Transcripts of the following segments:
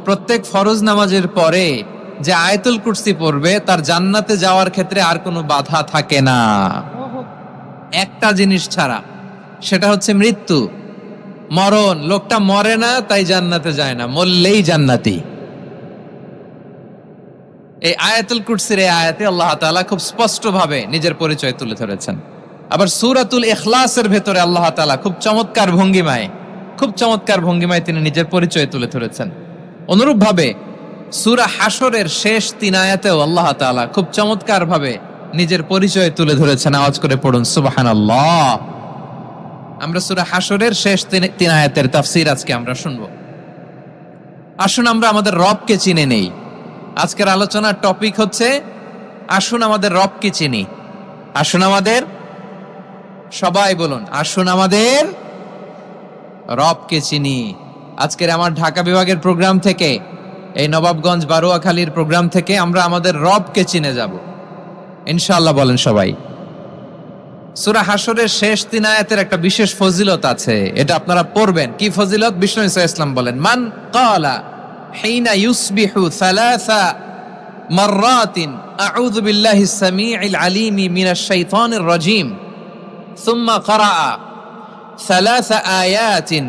প্রত্যেক ফরজ নামাজের পরে যে আয়াতুল কুরসি পড়বে তার জান্নাতে যাওয়ার ক্ষেত্রে আর কোনো বাধা থাকে না, একটা জিনিস ছাড়া, সেটা হচ্ছে মৃত্যু, মরণ। লোকটা মরে না তাই জান্নাতে যায় না, মরলেই জান্নাতি। এই আয়াতুল কুরসির এই আয়াতে আল্লাহ তাআলা খুব স্পষ্ট ভাবে নিজের পরিচয় তুলে ধরেছেন। আবার সূরাতুল ইখলাসের ভেতরে আল্লাহ তাআলা খুব চমৎকার ভঙ্গিমায় তিনি নিজের পরিচয় তুলে ধরেছেন। অনুরূপ ভাবে সূরা হাশরের শেষ 3 আয়াতেও আল্লাহ তাআলা খুব চমৎকার ভাবে নিজের পরিচয় তুলে ধরেছেন। আওয়াজ করে পড়ুন সুবহানাল্লাহ। আমরা সূরা হাশরের শেষ 3 আয়াতের তাফসীর আজকে আমরা শুনবো। আসুন আমরা আমাদের রবকে চিনে নেই। আজকের আলোচনার টপিক হচ্ছে আসুন আমাদের রবকে চিনি। আসুন আমাদের, সবাই বলুন, আসুন আমাদের রবকে চিনি। আজকের আমার ঢাকা বিভাগের প্রোগ্রাম থেকে, এই নবাবগঞ্জ বারুয়াখালীর প্রোগ্রাম থেকে আমরা আমাদের রবকে চিনে যাব ইনশাআল্লাহ। বলেন সবাই। সূরা হাশরের শেষ 3 আয়াতের একটা বিশেষ ফজিলত আছে, এটা আপনারা পড়বেন। কি ফজিলত? বিষ্ণু ইসা ইসলাম বলেন, মান ক্বালা হিনা ইউসবিহু সালাসা মাররাতিন আউযু বিল্লাহিস সামিউল আলিম মিনাশ শাইতানির রাজীম সুম্মা ক্বারা সালাসা আয়াতিন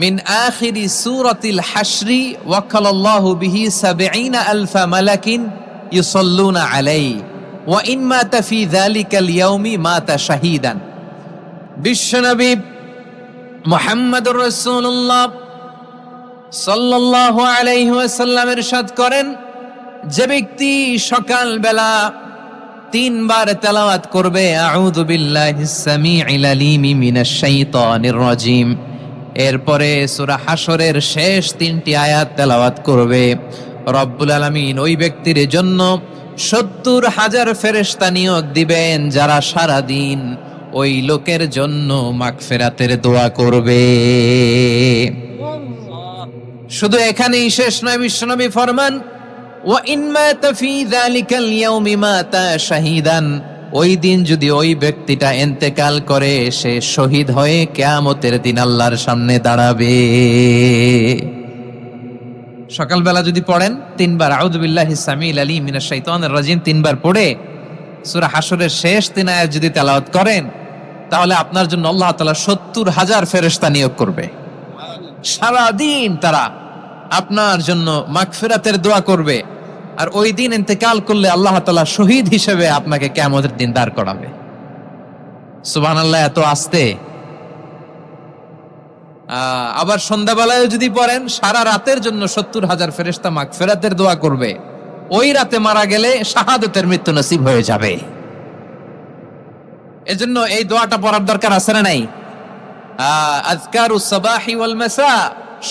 মিন আখিরি সূরাতিল হাশরি ওয়াক্কালাল্লাহু বিহি ৭০,০০০ মালাকিন ইউসাল্লুনা আলাইহি ওয়া ইন মাতা ফি যালিকাল ইয়াউমি মাতা শাহীদান। বিশ্বনবী মুহাম্মদুর রাসূলুল্লাহ সাল্লাল্লাহু আলাইহি ওয়াসাল্লাম ইরশাদ করেন, যে ব্যক্তি সকাল বেলা 3 বার তেলাওয়াত করবে আউযু বিল্লাহিস সামিউল আলিম মিনাশ শাইতানির রাজীম, এরপরে সূরা হাশরের শেষ 3টি আয়াত তেলাওয়াত করবে, রব্বুল আলামিন ওই ব্যক্তির জন্য ৭০,০০০ ফেরেশতা নিয়োগ দিবেন যারা সারা দিন ওই লোকের জন্য মাগফিরাতের দোয়া করবে। শুধু এখানেই শেষ নয়, বিশ্বনবী ফরমান, ওয়া ইন মাতা ফি যালিকাল ইয়াউমি মাতা শাহীদান, ওই দিন যদি ওই ব্যক্তিটা ইন্তেকাল করে সে শহীদ হয়ে কিয়ামতের দিন আল্লাহর সামনে দাঁড়াবে। সকালবেলা যদি পড়েন 3 বার আউযু বিল্লাহিস সামিউল আলিম মিনাশ শাইতানির রাজীম 3 বার পড়ে সূরা হাশরের শেষ 3 আয়াত যদি তেলাওয়াত করেন, তাহলে আপনার জন্য আল্লাহ তাআলা ৭০,০০০ ফেরেশতা নিয়োগ করবে। সারা দিন তারা আপনার জন্য মাগফিরাতের দোয়া করবে, আর ওই দিন ইন্তেকাল করলে আল্লাহ তাআলা শহীদ হিসেবে আপনাকে কিয়ামতের দিন দাঁড় করাবে। সুবহানাল্লাহ, এত আস্তে। আবার সন্ধ্যাবেলায় যদি পড়েন, সারা রাতের জন্য ৭০,০০০ ফেরেশতা মাগফিরাতের দোয়া করবে। ওই রাতে মারা গেলে শাহাদাতের মৃত্যু নসিব হয়ে যাবে। এজন্য এই দোয়াটা পড়ার দরকার আছে না নাই? আযকারুস সাবাহি ওয়াল মাসা,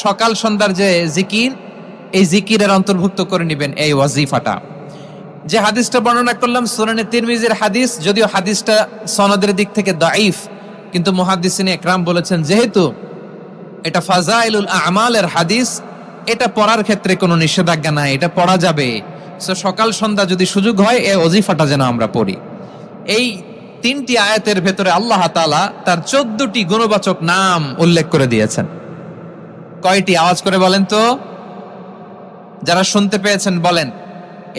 সকাল সন্ধ্যার যে জিকির, এই জিকিরের অন্তর্ভুক্ত করে নেবেন এই ওয়াজিফাটা। যে হাদিসটা বর্ণনা করলাম সুনানে তিরমিজির হাদিস, যদিও হাদিসটা সনদের দিক থেকে দাঈফ, কিন্তু মুহাদ্দিসিনে ইকরাম বলেছেন যেহেতু এটা ফাজাইলুল আমালের হাদিস, এটা পড়ার ক্ষেত্রে কোনো নিষেধাজ্ঞা নাই, এটা পড়া যাবে। সকাল সন্ধ্যা যদি সুযোগ হয় এই ওয়াজিফাটা যেন আমরা পড়ি। এই 3টি আয়াতের ভেতরে আল্লাহ তাআলা তার 14টি গুণবাচক নাম উল্লেখ করে দিয়েছেন। কয়টি? আওয়াজ করে বলেন তো, যারা শুনতে পেয়েছেন বলেন,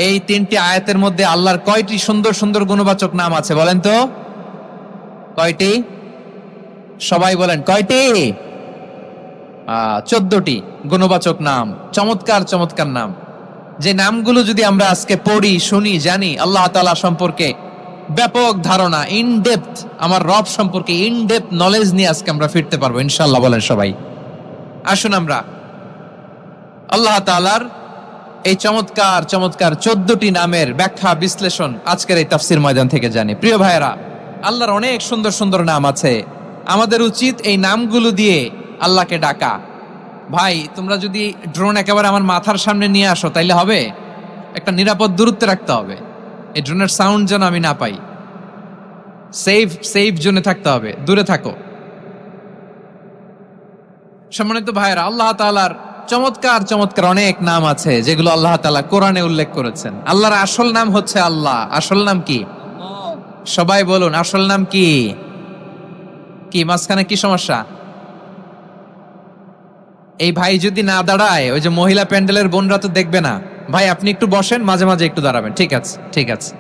এই 3টি আয়াতের মধ্যে আল্লাহর কয়টি সুন্দর সুন্দর গুণবাচক নাম আছে বলেন তো? কয়টি? সবাই বলেন কয়টি? 14টি গুণবাচক নাম, চমৎকার চমৎকার নাম। যে নামগুলো যদি আমরা আজকে পড়ি, শুনি, জানি, আল্লাহ তাআলা সম্পর্কে ব্যাপক ধারণা, ইন ডেপথ, আমার রব সম্পর্কে ইন ডেপথ নলেজ নিয়ে আজকে আমরা ফিরতে পারবো ইনশাআল্লাহ। বলেন সবাই। আসুন আমরা আল্লাহ তাআলার এই চমৎকার চমৎকার 14টি নামের ব্যাখ্যা বিশ্লেষণ আজকের এই তাফসীর ময়দান থেকে জানি। প্রিয় ভাইয়েরা, আল্লাহর অনেক সুন্দর সুন্দর নাম আছে, আমাদের উচিত এই নামগুলো দিয়ে আল্লাহকে ডাকা। ভাই, তোমরা যদি ড্রোন একেবারে আমার মাথার সামনে নিয়ে আসো তাইলে হবে? একটা নিরাপদ দূরত্বে রাখতে হবে, এই ড্রোনের সাউন্ড যেন আমি না পাই। সেফ জোনে থাকতে হবে, দূরে থাকো। সম্মানিত ভাইয়েরা, আল্লাহ তাআলার চমৎকার চমৎকার অনেক নাম আছে যেগুলো আল্লাহ তাআলা কোরআনে উল্লেখ করেছেন। আল্লাহর আসল নাম হচ্ছে আল্লাহ। আসল নাম কি? সবাই বলুন, আসল নাম কি? কি মাঝখানে কি সমস্যা? এই ভাই যদি না দাঁড়ায়, ওই যে মহিলা প্যান্ডেলের বোনরা তো দেখবে না, ভাই আপনি একটু বসেন, মাঝে মাঝে একটু দাঁড়াবেন, ঠিক আছে ঠিক আছে,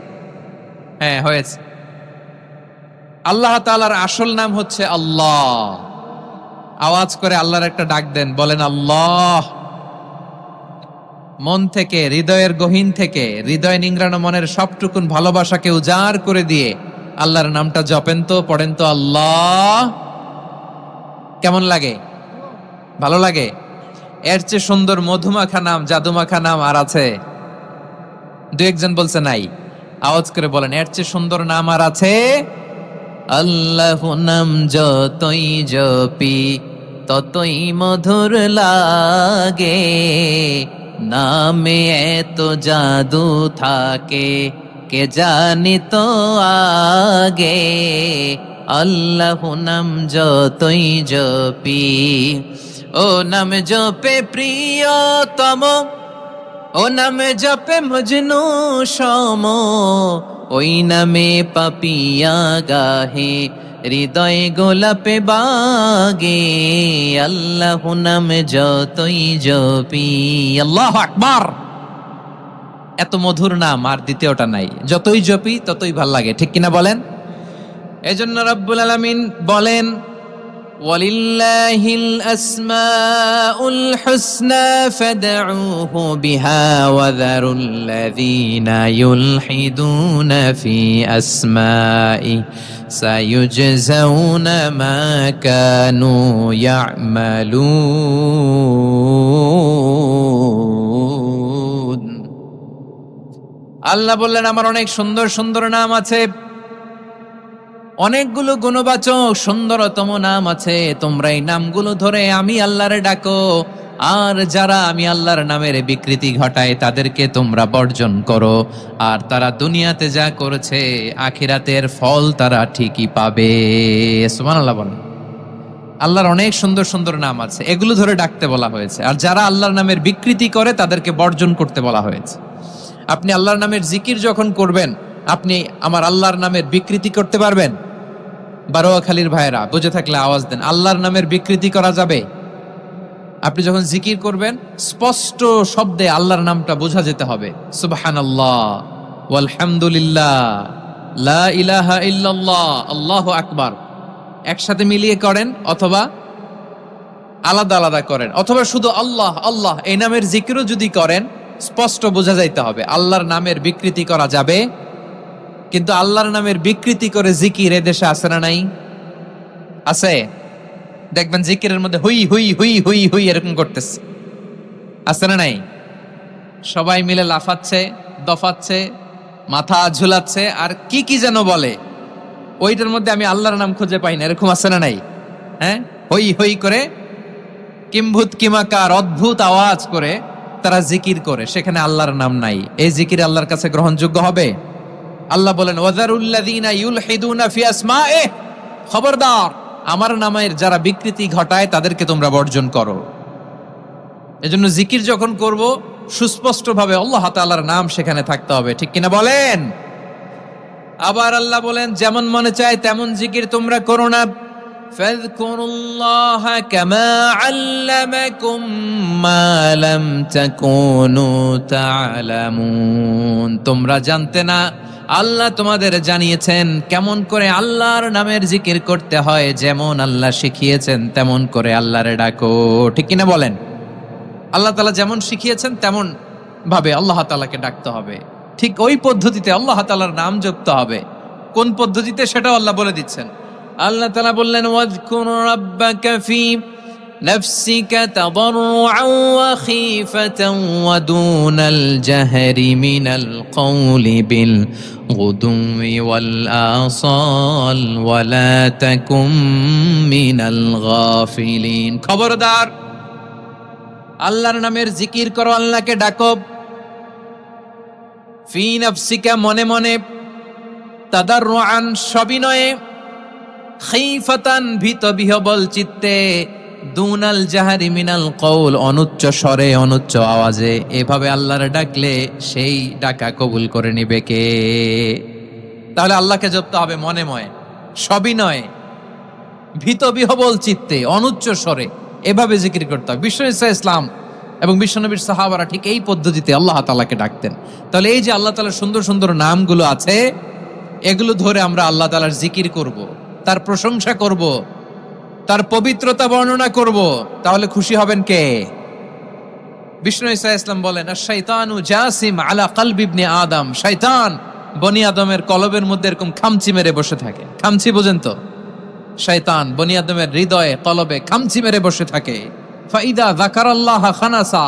হ্যাঁ হয়েছে। আল্লাহ তাআলার আসল নাম হচ্ছে আল্লাহ। আওয়াজ করে আল্লাহর একটা ডাক দেন, বলেন আল্লাহ। মন থেকে, হৃদয়ের গহীন থেকে, হৃদয় নিংড়ানো মনের সবটুকুন ভালোবাসাকে উজাড় করে দিয়ে আল্লাহর নামটা জপেন তো, পড়েন তো আল্লাহ। কেমন লাগে? ভালো লাগে? এর চেয়ে সুন্দর মধুমাখা নাম, জাদুমাখা নাম আর আছে? দু একজন বলছে নাই। আওয়াজ করে বলেন, এর চেয়ে সুন্দর নাম আর আছে? আল্লাহ নাম যতই জপি ততই মধুর লাগে, নামে এত জাদু থাকে কে জানি তো আগে। আল্লাহ নাম যতই জপি, ও নাম জপে প্রিয়তম, ও নামে জপে মজনু সম, ওই নামে পাপিয়া গাহে হৃদয় গোলাপে বাগে। আল্লাহ নাম যতই জপি, আল্লাহু আকবার। এত মধুর নাম আর দ্বিতীয়টা নাই, যতই জপি ততই ভাল লাগে, ঠিক কিনা বলেন? এজন্য রব্বুল আলামিন বলেন, ওয়ালিল্লাহিল আসমাউল হুসনা ফাদউহু বিহা ওয়া যারুল্লাযীনা ইউলহিদুনা ফি আসমাই সায়ুজজাউনা মা কানু ইয়ামালুন। আল্লাহ বললেন, আমার অনেক সুন্দর সুন্দর নাম আছে, অনেকগুলো গুণবাচক সুন্দরতম নাম আছে, তোমরা এই নামগুলো ধরে আমি আল্লাহরে ডাকো, আর যারা আমি আল্লাহর নামের বিকৃতি ঘটায় তাদেরকে তোমরা বর্জন করো, আর তারা দুনিয়াতে যা করেছে আখিরাতের ফল তারা ঠিকই পাবে। সুবহানাল্লাহ বলেন। আল্লাহর অনেক সুন্দর সুন্দর নাম আছে, এগুলো ধরে ডাকতে বলা হয়েছে, আর যারা আল্লাহর নামের বিকৃতি করে তাদেরকে বর্জন করতে বলা হয়েছে। আপনি আল্লাহর নামের জিকির যখন করবেন, আপনি আমার আল্লাহর নামের বিকৃতি করতে পারবেন? বারোয়াখালীর ভাইরা বুঝে থাকলে আওয়াজ দেন, আল্লাহর নামের বিকৃতি করা যাবে? আপনি যখন জিকির করবেন স্পষ্ট শব্দে আল্লাহর নামটা বোঝা যেতে হবে। সুবহানাল্লাহ, ওয়ালহামদুলিল্লাহ, লা ইলাহা ইল্লাল্লাহ, আল্লাহু আকবার একসাথে মিলিয়ে করেন, অথবা আলাদা আলাদা করেন, অথবা শুধু আল্লাহ আল্লাহ এই নামের জিকিরও যদি করেন স্পষ্ট বোঝা যাইতে হবে। আল্লাহর নামের বিকৃতি করা যাবে, কিন্তু আল্লাহর নামের বিকৃতি করে জিকির এদেশে আছে না নাই? আছে। দেখবেন জিকিরের মধ্যে হুই হুই হুই হুই হুই এরকম করতেছে, আছে না নাই? সবাই মিলে লাফাচ্ছে, দফাচ্ছে, মাথা ঝুলাচ্ছে, আর কি কি যেন বলে, ওইটার মধ্যে আমি আল্লাহর নাম খুঁজে পাই না, এরকম আছে না নাই? হ্যাঁ, হই হই করে কিম্ভূত কিমাকার অদ্ভুত আওয়াজ করে তারা জিকির করে, সেখানে আল্লাহর নাম নাই। এই জিকির আল্লাহর কাছে গ্রহণযোগ্য হবে? আল্লাহ বলেন, ওয়াযারুল্লাযীনা ইউলহিদুনা ফি আসমাইহি, খবরদার আমার নামের যারা বিকৃতি ঘটায় তাদেরকে তোমরা বর্জন করো। এজন্য জিকির যখন করব সুস্পষ্টভাবে আল্লাহ তাআলার নাম সেখানে থাকতে হবে, ঠিক কিনা বলেন? আবার আল্লাহ বলেন, যেমন মনে চায় তেমন জিকির তোমরা করো না। ফাযকুরুল্লাহা কামা আল্লামাকুম মা লাম তাকুনু তা'লামুন। তোমরা জানতে না, আল্লাহ তোমাদের জানিয়েছেন কেমন করে আল্লাহর নামের জিকির করতে হয়, যেমন আল্লাহ শিখিয়েছেন তেমন করে আল্লাহরে ডাকো, ঠিক কিনা বলেন? আল্লাহ তাআলা যেমন শিখিয়েছেন তেমন ভাবে আল্লাহ তাআলাকে ডাকতে হবে, ঠিক ওই পদ্ধতিতে আল্লাহ তাআলার নাম জপতে হবে। কোন পদ্ধতিতে সেটাও আল্লাহ বলে দিচ্ছেন। আল্লাহ তাআলা বললেন, ওয়াযকুর রাব্বাকা ফি নাফসিকা তাদাররুআন ওয়া খীফাতান ওয়া দুনাল জাহরি মিনাল কওলি বিল গুদুওয়ি ওয়াল আসাল ওয়া লা তাকুম মিনাল গাফিলিন। খবরদার আল্লাহর নামের জিকির করো, আল্লাহকে ডাকো। ফি নাফসিকা মনে মনে, তাদাররুআন সবিনয়ে, খীফাতান ভীত বিহবল চিত্তে, দুনাল জাহারি মিনাল কওল অনুচ্চ স্বরে অনুচ্চ আওয়াজে। এভাবে আল্লাহর ডাকলে সেই ডাকা কবুল করে নিবে কে? তাহলে আল্লাহকে জপতে হবে মনে মনে, সবিনয়ে, ভীত বিহবল চিত্তে, অনুচ্চ স্বরে। এভাবে জিকির করতে হবে। বিশ্ব ইসলাম এবং বিশ্বনবীর সাহাবারা ঠিক এই পদ্ধতিতে আল্লাহ তাআলাকে ডাকতেন। তাহলে এই যে আল্লাহ তাআলার সুন্দর সুন্দর নামগুলো আছে, এগুলো ধরে আমরা আল্লাহ তাআলার জিকির করব, তার প্রশংসা করব, তার পবিত্রতা বর্ণনা করব, তাহলে খুশি হবেন কে? বিষ্ণু ঈসা ইসলাম বলেন, আশ-শাইতানু জাসিম আলা কলবি ইবনে আদম, শয়তান বনি আদমের কলবের মধ্যে এরকম খামচি মেরে বসে থাকে। খামচি বোঝেন তো? শয়তান বনি আদমের হৃদয়ে কলবে খামচি মেরে বসে থাকে। ফাইদা যাকারাল্লাহ খানাসা,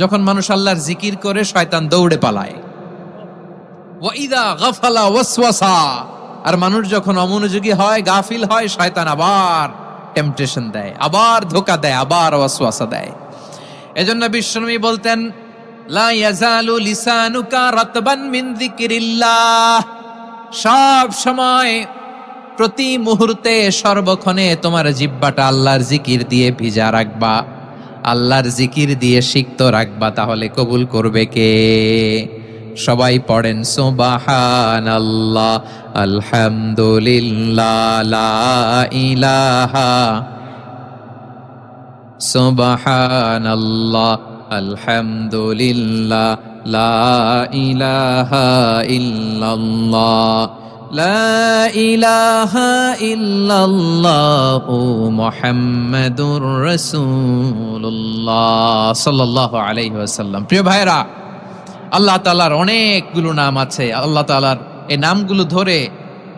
যখন মানুষ আল্লাহর জিকির করে শয়তান দৌড়ে পালায়। ওয়াইদা গাফালা ওয়াসওয়াসা, আর মানুষ যখন অমনোযোগী হয়, গাফিল হয়, শয়তান আবার টেম্পটেশন দেয়, আবার ধোঁকা দেয়, আবার ওয়াসওয়াসা দেয়। এজন্য বিশ্বনবী বলতেন, লা ইয়াজালু লিসানুকা রাতবান মিন যিকরিল্লাহ, সব সময় প্রতি মুহূর্তে সর্বক্ষণে তোমার জিহ্বাটা আল্লাহর জিকির দিয়ে ভিজা রাখবা, আল্লাহর জিকির দিয়ে সিক্ত রাখবা, তাহলে কবুল করবে কে? সবাই পড়েন সুবহানাল্লাহ, আলহামদুলিল্লাহ, লা ইলাহা, সুবহানাল্লাহ, আলহামদুলিল্লাহ, লা ইলাহা ইল্লাল্লাহ, লা ইলাহা ইল্লাল্লাহু মুহাম্মাদুর রাসূলুল্লাহ সাল্লাল্লাহু আলাইহি ওয়াসাল্লাম। প্রিয় ভাইরা, আল্লাহ তাআলার অনেকগুলো নাম আছে। আল্লাহ তাআলার এই নামগুলো ধরে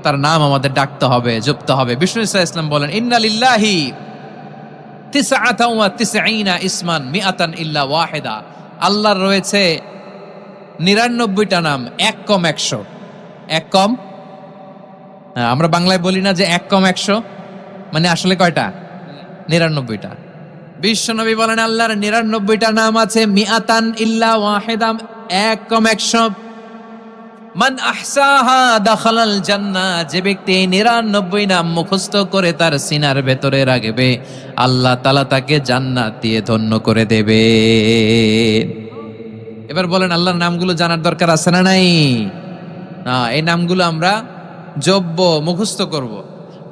তার নাম আমাদের ডাকতে হবে, জপতে হবে। বিষ্ণু ঈসা ইসলাম বলেন, ইন্না লিল্লাহি 99 ইসমান মিআতান ইল্লা ওয়াহিদা, আল্লাহর রয়েছে 99টা নাম, এক কম 100। এক কম, আমরা বাংলায় বলি না যে এক কম 100, মানে আসলে কয়টা? 99টা। বিশ্বনবী বলেন, আল্লাহর 99টা নাম আছে, মিআতান ইল্লা ওয়াহিদা, এক কম 100। মান আহসাহা দাখালাল জান্নাহ, যে ব্যক্তি 99 নাম মুখস্থ করে তার সিনার ভেতরে রাখবে, আল্লাহ তাআলা তাকে জান্নাত দিয়ে ধন্য করে দেবে। এবার বলেন, আল্লাহর নামগুলো জানার দরকার আছে না নাই? না, এই নামগুলো আমরা জপব, মুখস্থ করব।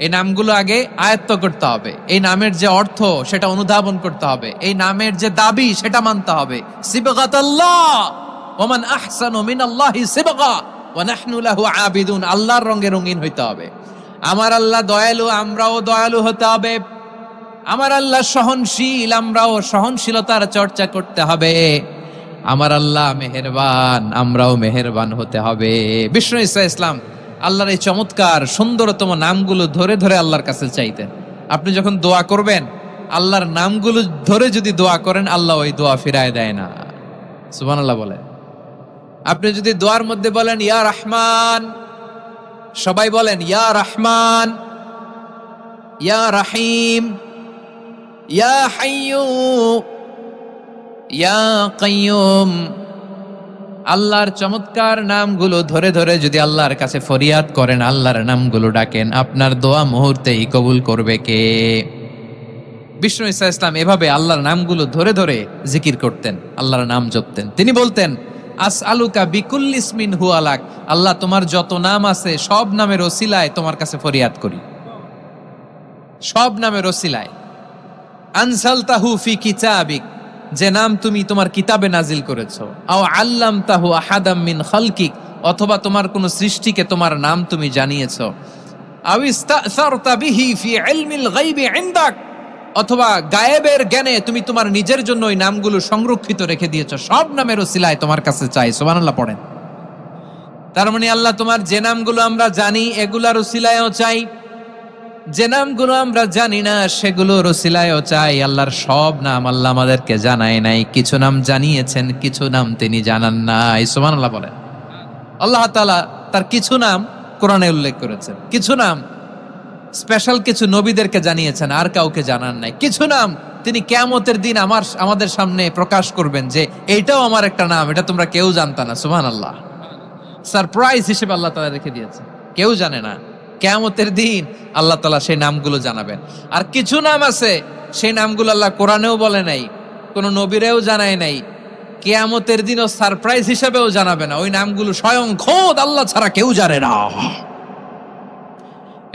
এই নামগুলো আগে আয়ত্ত করতে হবে। এই নামের যে অর্থ সেটা অনুধাবন করতে হবে। এই নামের যে দাবি সেটা মানতে হবে। সিবগাতাল্লাহ ওয়া মান আহসানু মিনাল্লাহি সিবগা ওয়া নাহনু লাহু আবিদুন, আল্লাহর রঙে রঙিন হইতে হবে। আমার আল্লাহ দয়ালু, আমরাও দয়ালু হতে হবে। আমার আল্লাহ সহনশীল, আমরাও সহনশীলতার চর্চা করতে হবে। আমার আল্লাহ মেহেরবান, আমরাও মেহেরবান হতে হবে। বিষ্ণু ঈসা ইসলাম আল্লাহর এই চমৎকার সুন্দরতম নামগুলো ধরে ধরে আল্লাহর কাছে চাইতেন। আপনি যখন দোয়া করবেন, আল্লাহর নামগুলো ধরে যদি দোয়া করেন, আল্লাহ ওই দোয়া ফিরায় দেয় না। সুবহানাল্লাহ বলে। আপনি যদি দোয়ার মধ্যে বলেন ইয়া রহমান, সবাই বলেন ইয়া রহমান, ইয়া রহিম, ইয়া হাইয়্যু, ইয়া কাইয়্যুম, আল্লাহর চমৎকার নামগুলো ধরে ধরে যদি আল্লাহর কাছে ফরিয়াদ করেন, আল্লাহর নামগুলো ডাকেন, আপনার দোয়া মুহূর্তেই কবুল করবে কে? বিষ্ণু ঈসা ইসলাম এভাবে আল্লাহর নামগুলো ধরে ধরে জিকির করতেন, আল্লাহর নাম জপতেন। তিনি বলতেন, আসআলুকা বিকুল্লি ইসমিন হুয়া লাক, আল্লাহ তোমার যত নাম আছে সব নামের ওসিলায় তোমার কাছে ফরিয়াদ করি, সব নামের ওসিলায়। আনসালতাহু ফি কিতাবিক, যে নাম তুমি তোমার কিতাবে নাজিল করেছো। আও আল্লামতাহু আহাদাম মিন খালকিক, অথবা তোমার কোন সৃষ্টিকে তোমার নাম তুমি জানিয়েছো। আও ইস্তাসারতা বিহি ফি ইলমিল গায়বি ইনদাক, অথবা গায়েবের জ্ঞানে তুমি তোমার নিজের জন্য ওই নামগুলো সংরক্ষিত রেখে দিয়েছো। সব নামের ওসিলায় তোমার কাছে চাই। সুবহানাল্লাহ পড়েন। তার মানে আল্লাহ তোমার যে নামগুলো আমরা জানি এগুলার ওসিলায়ও চাই, যে নামগুলো আমরা জানি না সেগুলোর ওসিলায়ও চাই। আল্লাহর সব নাম আল্লাহ আমাদেরকে জানায় নাই, কিছু নাম জানিয়েছেন, কিছু নাম তিনি জানান নাই। সুবহানাল্লাহ বলেন। আল্লাহ তাআলা তার কিছু নাম কোরআনে উল্লেখ করেছেন, কিছু নাম স্পেশাল কিছু নবীদেরকে জানিয়েছেন, আর কাউকে জানান নাই। কিছু নাম তিনি কিয়ামতের দিন আমাদের সামনে প্রকাশ করবেন যে এইটাও আমার একটা নাম, এটা তোমরা কেউ জানতা না। সুবহানাল্লাহ, সারপ্রাইজ হিসেবে আল্লাহ তাআলা রেখে দিয়েছে, কেউ জানে না। কিয়ামতের দিন আল্লাহ তাআলা সেই নামগুলো জানাবেন। আর কিছু নাম আছে সেই নামগুলো আল্লাহ কোরআনেও বলে নাই, কোন নবীরেও জানায় নাই, কিয়ামতের দিনও সারপ্রাইজ হিসেবেও জানাবে না। ওই নামগুলো স্বয়ং খোদ আল্লাহ ছাড়া কেউ জানে না।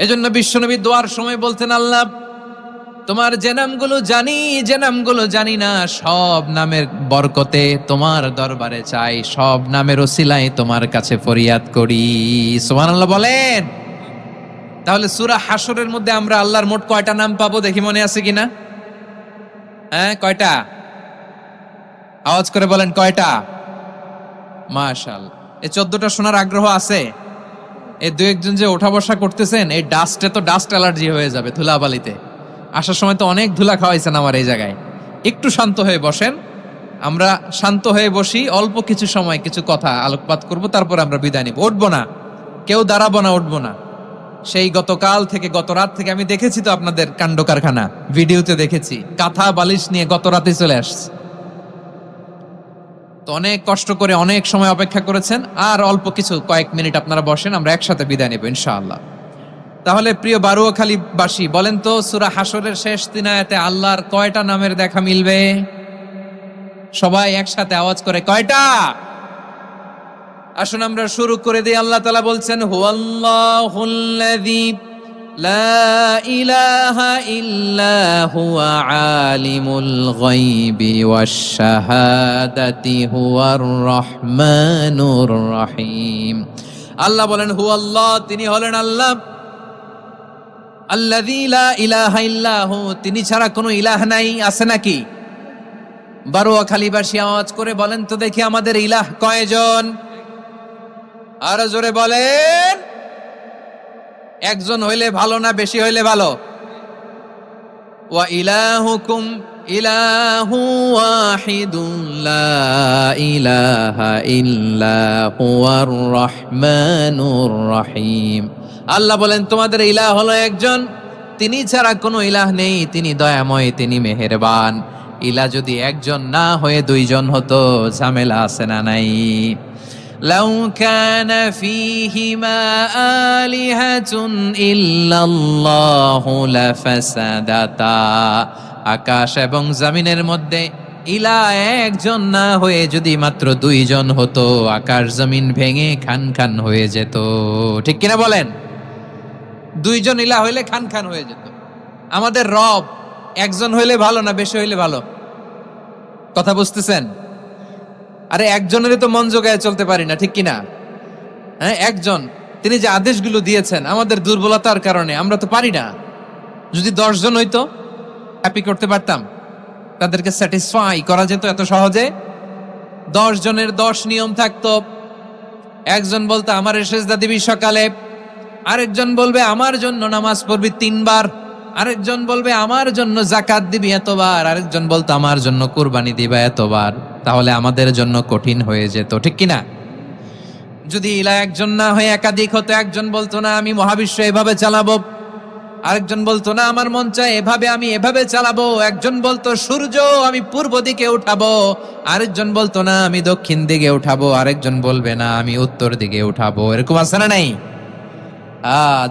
এজন্য বিশ্বনবী দোয়ার সময় বলতেন, আল্লাহ তোমার যে নামগুলো জানি, যে নামগুলো জানি না, সব নামের বরকতে তোমার দরবারে চাই, সব নামের ওসিলায় তোমার কাছে ফরিয়াদ করি। সুবহানাল্লাহ বলেন। তাহলে সূরা হাশরের মধ্যে আমরা আল্লাহর মোট কয়টা নাম পাবো দেখি, মনে আছে কিনা? হ্যাঁ, কয়টা? আওয়াজ করে বলেন কয়টা? মাশাআল্লাহ। এই 14টা শোনার আগ্রহ আছে? এই দু একজন যে ওঠা বসা করতেছেন, এই ডাস্টে তো ডাস্ট অ্যালার্জি হয়ে যাবে, ধুলাবালিতে আসার সময় তো অনেক ধুলা খাওয়াইছেন আমার এই জায়গায়। একটু শান্ত হয়ে বসেন, আমরা শান্ত হয়ে বসি, অল্প কিছু সময় কিছু কথা আলোকপাত করব, তারপর আমরা বিদায় নিব। উঠবো না, কেউ দাঁড়াবো না, উঠবো না। সেই গতকাল থেকে, গত রাত থেকে আমি দেখেছি তো আপনাদের কাণ্ড কারখানা, ভিডিওতে দেখেছি, কাঁথা বালিশ নিয়ে গত রাতে চলে আসছে। তো অনেক কষ্ট করে অনেক সময় অপেক্ষা করেছেন, আর অল্প কিছু কয়েক মিনিট আপনারা বসেন, আমরা একসাথে বিদায় নেব ইনশাআল্লাহ। তাহলে প্রিয় বারুয়াখালীবাসী, বলেন তো সূরা হাশরের শেষ 3 আয়াতে আল্লাহর কয়টা নামের দেখা মিলবে? সবাই একসাথে আওয়াজ করে কয়টা? আসুন আমরা শুরু করে দিই। আল্লাহ তাআলা বলছেন, হুয়াল্লাহুল্লাযী লা ইলাহা ইল্লা হুয়া আলিমুল গায়বি ওয়াশ শাহাদাতি হুয়ার রহমানুর রহিম। আল্লাহ বলেন হুয়াল্লাহ, তিনি হলেন আল্লাহ, আল্লাযী লা ইলাহা ইল্লাহু, তিনি ছাড়া কোনো ইলাহ নাই। আছে নাকি? বারুয়াখালীবাসী আওয়াজ করে বলেন তো দেখি, আমাদের ইলাহ কয়জন? আরো জোরে বলেন। একজন হইলে ভালো না বেশি হইলে ভালো? ওয়া ইলাহুকুম ইলাহু ওয়াহিদুন লা ইলাহা ইল্লা হুয়ার রহমানুর রহিম। আল্লাহ বলেন তোমাদের ইলাহ হলো একজন, তিনি ছাড়া কোনো ইলাহ নেই, তিনি দয়াময়, তিনি মেহেরবান। ইলাহ যদি একজন না হয়ে দুইজন হতো, ঝামেলা আছে না নাই? লাউ কানা ফীহিমা আলিহাতুন ইল্লাল্লাহু লাফাসাদাতা। আকাশ এবং জমিনের মধ্যে ইলাহ একজন না হয়ে যদি মাত্র দুইজন হতো, আকাশ জমিন ভেঙে খান খান হয়ে যেত। ঠিক কিনা বলেন? দুইজন ইলাহ হইলে খান খান হয়ে যেত। আমাদের রব একজন হইলে ভালো না বেশি হইলে ভালো? কথা বুঝতেছেন? আরে একজনেরই তো মন জোগায় চলতে পারি না, ঠিক কিনা? হ্যাঁ, একজন, তিনি যে আদেশগুলো দিয়েছেন আমাদের দুর্বলতার কারণে আমরা তো পারি না। যদি 10 জন হইতো, হ্যাপি করতে পারতাম, তাদেরকে স্যাটিসফাই করা যেত এত সহজে। 10 জনের 10 নিয়ম থাকতো। একজন বলতো আমার সেজদা দিবি সকালে, আরেকজন বলবে আমার জন্য নামাজ পড়বি 3 বার, আরেকজন বলবে আমার জন্য যাকাত দিবি এতবার, আরেকজন বলতো আমার জন্য কুরবানি দিবা এতবার। তাহলে আমাদের জন্য কঠিন হয়ে যেত, ঠিক কিনা? যদি ইলাহ একজন না হয়ে একাধিক হতো, একজন বলতো না আমি মহাবিশ্ব এভাবে চালাবো, আরেকজন বলতো না আমার মন চায় এভাবে, আমি এভাবে চালাবো, একজন বলতো সূর্য আমি পূর্ব দিকে উঠাবো, আরেকজন বলতো না আমি দক্ষিণ দিকে উঠাবো, আরেকজন বলবে না আমি উত্তর দিকে উঠাবো। এরকম আছে না নাই?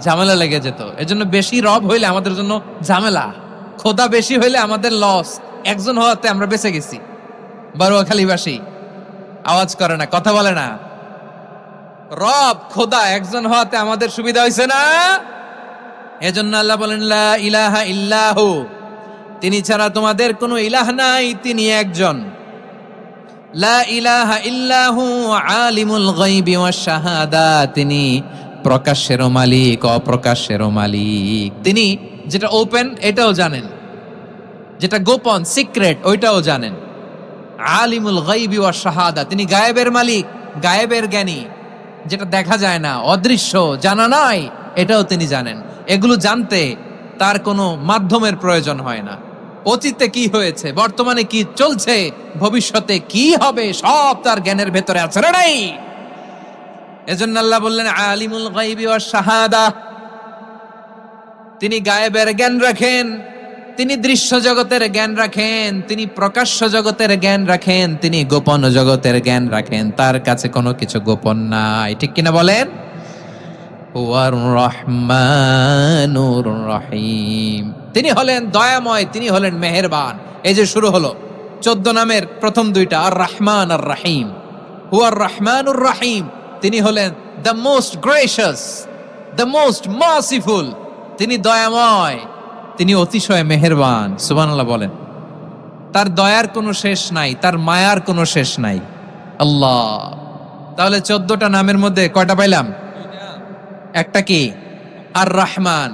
ঝামেলা লেগে যেত। এজন্য বেশি রব হইলে আমাদের জন্য ঝামেলা, খোদা বেশি হইলে আমাদের লস। একজন হওয়াতে আমরা বেঁচে গেছি। বারুয়াখালীবাসী আওয়াজ করে না, কথা বলে না। রব খোদা একজন হওয়াতে আমাদের সুবিধা হয়েছে না? এজন্য আল্লাহ বলেন লা ইলাহা ইল্লাহু, তিনি ছাড়া তোমাদের কোনো ইলাহ নাই, তিনি একজন। লা ইলাহা ইল্লাহু আলিমুল গায়বি ওয়াশ শাহাদা, তিনি প্রকাশেরও মালিক অপ্রকাশেরও মালিক। তিনি যেটা ওপেন এটাও জানেন, যেটা গোপন সিক্রেট ওইটাও জানেন। আলিমুল গায়বি ওয়াশ শাহাদা, তিনি গায়েবের মালিক, গায়েবের জ্ঞানী, যেটা দেখা যায় না, অদৃশ্য, জানা নাই, এটাও তিনি জানেন। এগুলো জানতে তার কোনো মাধ্যমের প্রয়োজন হয় না। অতীতে কি হয়েছে, বর্তমানে কি চলছে, ভবিষ্যতে কি হবে, সব তার জ্ঞানের ভেতরে আছে না নাই? এজন্য আল্লাহ বললেন আলিমুল গায়বি ওয়াশ শাহাদা, তিনি গায়েবের জ্ঞান রাখেন, তিনি দৃশ্য জগতের জ্ঞান রাখেন, তিনি প্রকাশ্য জগতের জ্ঞান রাখেন, তিনি গোপন জগতের জ্ঞান রাখেন। তার কাছে কোনো কিছু গোপন নাই, ঠিক কিনা বলেন? হুয়ার রহমানুর রহিম, তিনি হলেন দয়াময়, তিনি হলেন মেহেরবান। এই যে শুরু হলো 14 নামের প্রথম 2টা, আর রহমান আর রহিম। হুয়ার রহমানুর রহিম, তিনি হলেন the most gracious, the most merciful, তিনি দয়াময়, তিনি অতিশয় মেহেরবান। সুবহানাল্লাহ বলেন। তার দয়ার কোনো শেষ নাই, তার মায়ার কোনো শেষ নাই। আল্লাহ। তাহলে 14টা নামের মধ্যে কয়টা পাইলাম? একটা কি? আর রহমান।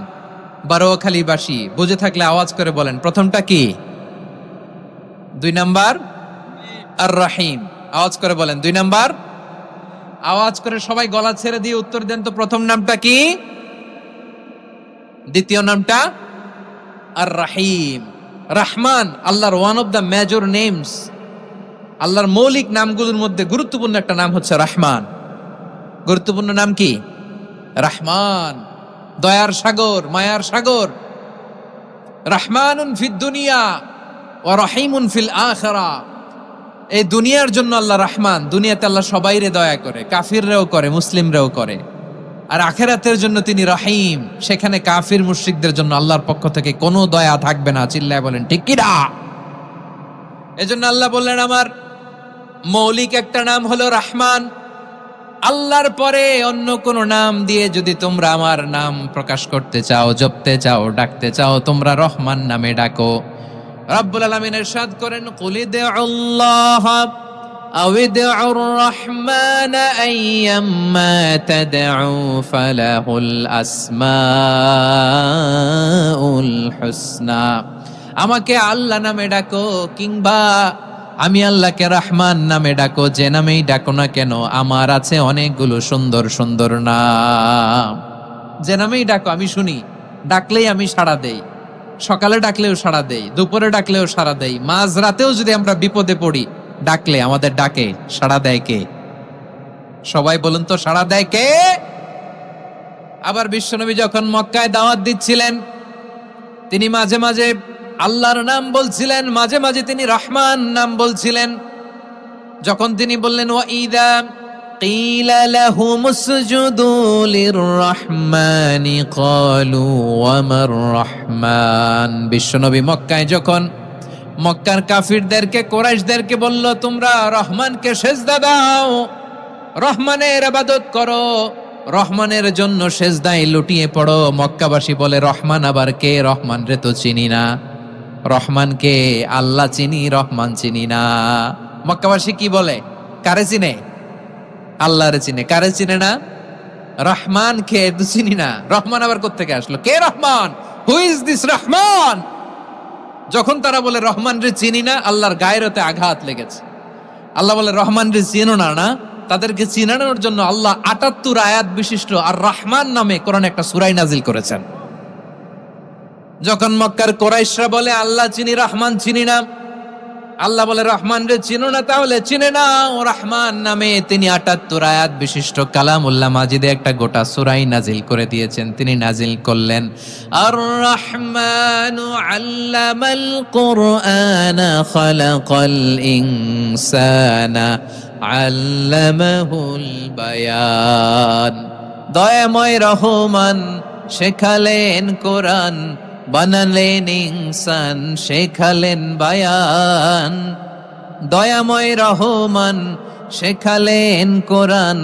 বারোয়াখালীবাসী বুঝে থাকলে আওয়াজ করে বলেন, প্রথমটা কি? 2 নাম্বার আর রহিম। আওয়াজ করে বলেন 2 নাম্বার। আওয়াজ করে সবাই গলা ছেড়ে দিয়ে উত্তর দেন তো, প্রথম নামটা কি? দ্বিতীয় নামটা? আর রহিম। রহমান আল্লাহর one of the major names. আল্লাহর মৌলিক নামগুলোর মধ্যে গুরুত্বপূর্ণ একটা নাম হচ্ছে রহমান। গুরুত্বপূর্ণ নাম কি? রহমান। দয়ার সাগর, মায়ার সাগর। রহমানুন ফিদ দুনিয়া ওয়া রহিমুন ফিল আখিরা। এই দুনিয়ার জন্য আল্লাহ রহমান, দুনিয়াতে আল্লাহ সবাইরে দয়া করে, কাফিররাও করে, মুসলিমরাও করে। আর আখিরাতের জন্য তিনি রহিম, সেখানে কাফির মুশরিকদের জন্য আল্লাহর পক্ষ থেকে কোনো দয়া থাকবে না। চিল্লায় বলেন ঠিক কি না? এজন্য আল্লাহ বললেন আমার মৌলিক একটা নাম হলো রহমান। আল্লাহর পরে অন্য কোন নাম দিয়ে যদি তোমরা আমার নাম প্রকাশ করতে চাও, জপতে চাও, ডাকতে চাও, তোমরা রহমান নামে ডাকো। রব্বুল আলামিন ইরশাদ করেন, কুলিদুল্লাহ আউদিউর রহমান আইয়াম্মা তাদউ ফালাহুল আসমাউল হুসনা। আমাকে আল্লাহ নামে ডাকো, কিংবা আমি আল্লাহকে রহমান নামে ডাকো, যে নামেই ডাকো না কেন আমার আছে অনেকগুলো সুন্দর সুন্দর নাম। যে নামেই ডাকো আমি শুনি, ডাকলেই আমি সাড়া দেই। সকালে ডাকলেও সাড়া দেই, দুপুরে ডাকলেও সাড়া দেই, মাঝ রাতেও যদি আমরা বিপদে পড়ি ডাকলে আমাদের ডাকে সাড়া দেয় কে? সবাই বলুন তো, সাড়া দেয় কে? আবার বিশ্বনবী যখন মক্কায় দাওয়াত দিচ্ছিলেন, তিনি মাঝে মাঝে আল্লাহর নাম বলছিলেন, মাঝে মাঝে তিনি রহমান নাম বলছিলেন। যখন তিনি বললেন ওয়াইদা কিলা লাহুম উসজুদু লিররহমানি ক্বালু ওয়ামার রহমান। বিশ্বনবী মক্কায় যখন মক্কার কাফিরদেরকে, কুরাইশদেরকে বলল তোমরা রহমানকে সিজদা দাও, রহমানের ইবাদত করো, রহমানের জন্য সিজদায় লুটিয়ে পড়ো, মক্কাবাসী বলে রহমান আবার কে? রহমান রে তো চিনি না। রহমানকে আল্লাহ চিনি, রহমান চিনি না। মক্কাবাসী কি বলে? কারে চিনে? আল্লাহরে চিনে। কারে চিনে না? রহমান কে তো চিনি না। রহমান আবার কোত্থেকে আসলো? কে Rahman? Who is this Rahman? যখন তারা বলে রহমান রে চিনি না, আল্লাহর গায়রতে আঘাত লেগেছে। আল্লাহ বলে রহমান রে চিনো না, না? তাদেরকে চিনানোর জন্য আল্লাহ ৭৮ আয়াত বিশিষ্ট আর রহমান নামে কোরআনে একটা সূরা নাজিল করেছেন। যখন মক্কার কুরাইশরা বলে আল্লাহ চিনি, রহমান চিনি না, আল্লাহ বলে রহমান রে চিনো না, তাহলে চিনে নাও রহমান নামে। তিনি ৭৮ আয়াত বিশিষ্ট কালামুল্লাহ মাজিদে একটা গোটা সূরা নাজিল করে দিয়েছেন। তিনি নাজিল করলেন আর রহমানু আল্লামাল কুরআনা খালাকাল ইনসানা আল্লামাহুল বায়ান। দয়াময় রহমান শেখালেন কোরআন, বানালেন ইনসান, শেখালেন বায়ান। দয়াময় রহমান শেখালেন কোরআন,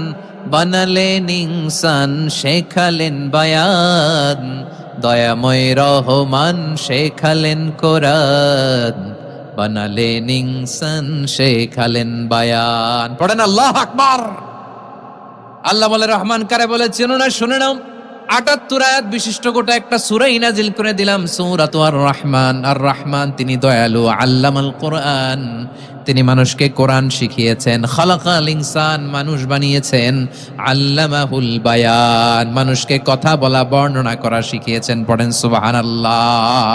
বানালেন ইনসান, শেখালেন বায়ান। দয়াময় রহমান শেখালেন কোরআন, বানালেন ইনসান, শেখালেন বায়ান। পড়েন আল্লাহু আকবার। আল্লাহ বলে রহমান কারে বলে চেনো না? শুনে নাও, ৭৮ আয়াত বিশিষ্ট গোটা একটা সূরা নাজিল করে দিলাম, সূরাতু আর রহমান। আর রহমান তিনি দয়ালু, আল্লামাল কোরআন, তিনি মানুষকে কোরআন শিখিয়েছেন, খালাকাল ইনসান, মানুষ বানিয়েছেন, আল্লামাহুল বায়ান, মানুষকে কথা বলা, বর্ণনা করা শিখিয়েছেন। পড়েন সুবহানাল্লাহ।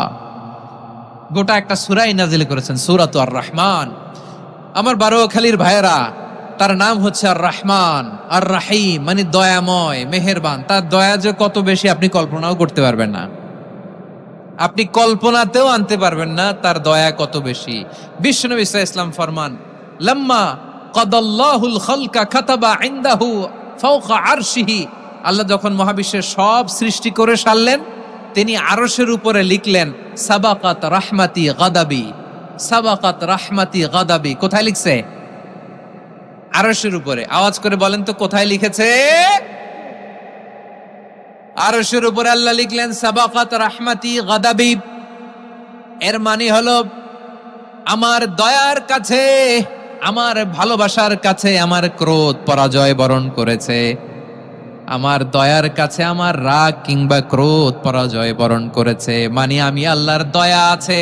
গোটা একটা সূরা নাজিল করেছেন, সূরাতু আর রহমান। আমার বারোয়াখালীর ভাইয়েরা, তার নাম হচ্ছে আর রহমান। আর রাহিম মানে দয়াময়, মেহেরবান। তার দয়া যে কত বেশি আপনি কল্পনাও করতে পারবেন না, আপনি কল্পনাতেও আনতে পারবেন না তার দয়া কত বেশি। বিশ্বনবী সাল্লাল্লাহু আলাইহি ওয়াসাল্লাম ফরমান, লাম্মা কাদাল্লাহুল খালকা কাতাবা ইনদাহু ফাওকা আরশিহি। আল্লাহ যখন মহাবিশ্বের সব সৃষ্টি করে সারলেন, তিনি আরশের উপরে লিখলেন সাবাকাত রাহমাতি গাদাবি। সাবাকাত রাহমাতি গাদাবি কোথায় লিখছে? আরশের উপরে। আওয়াজ করে বলেন তো কোথায় লিখেছে? আরশের উপরে আল্লাহ লিখলেন সাবাকাত রাহমাতি গাদাবি। এর মানে হলো আমার দয়ার কাছে, আমার ভালোবাসার কাছে আমার ক্রোধ পরাজয় বরণ করেছে। আমার দয়ার কাছে আমার রাগ কিংবা ক্রোধ পরাজয় বরণ করেছে। মানে আমি আল্লাহর দয়া আছে,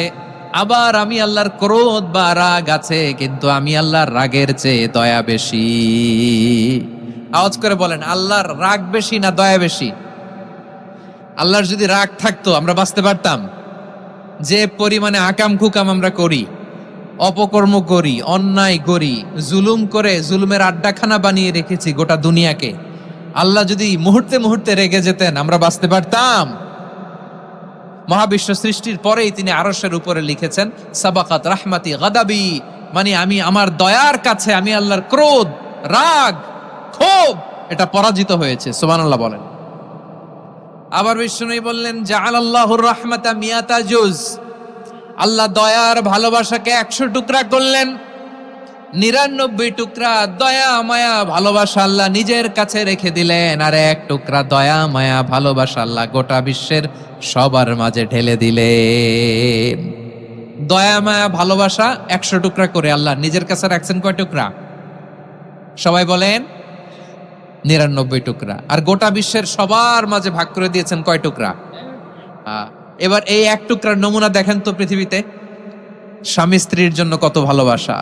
আবার আমি আল্লাহর ক্রোধ বা রাগ আছে, কিন্তু আমি আল্লাহর রাগের চেয়ে দয়া বেশি। আওয়াজ করে বলেন, আল্লাহর রাগ বেশি না দয়া বেশি? আল্লাহর যদি রাগ থাকতো আমরা বাঁচতে পারতাম? যে পরিমাণে আকাম কুকাম আমরা করি, অপকর্ম করি, অন্যায় করি, জুলুম করে জুলুমের আড্ডাখানা বানিয়ে রেখেছি গোটা দুনিয়াকে, আল্লাহ যদি মুহূর্তে মুহূর্তে রেগে যেতেন আমরা বাঁচতে পারতাম? মহাবিশ্ব সৃষ্টির পরেই তিনি আরশের উপরে লিখেছেন সাবাকাত রাহমাতি গাদাবি, মানে আমি আমার দয়ার কাছে আমি আল্লাহর ক্রোধ, রাগ, ক্ষোভ এটা পরাজিত হয়েছে। সুবহানাল্লাহ বলেন। আবার বিষ্ণু বললেন জাআলাল্লাহুর রাহমাতা মিয়াতা জুজ, আল্লাহ দয়ার ভালোবাসাকে 100 টুকরা করলেন। 99 টুকরা দয়া মায়া ভালোবাসা আল্লাহ নিজের কাছে রেখে দিলেন, আর 1 টুকরা দয়া মায়া ভালোবাসা আল্লাহ গোটা বিশ্বের সবার মাঝে ঢেলে দিলেন। দয়া মায়া ভালোবাসা 100 টুকরা করে আল্লাহ নিজের কাছে রাখছেন কয় টুকরা? সবাই বলেন 99 টুকরা। আর গোটা বিশ্বের সবার মাঝে ভাগ করে দিয়েছেন কয় টুকরা? এবার এই 1 টুকরার নমুনা দেখেন তো পৃথিবীতে। স্বামী স্ত্রীর জন্য কত ভালোবাসা,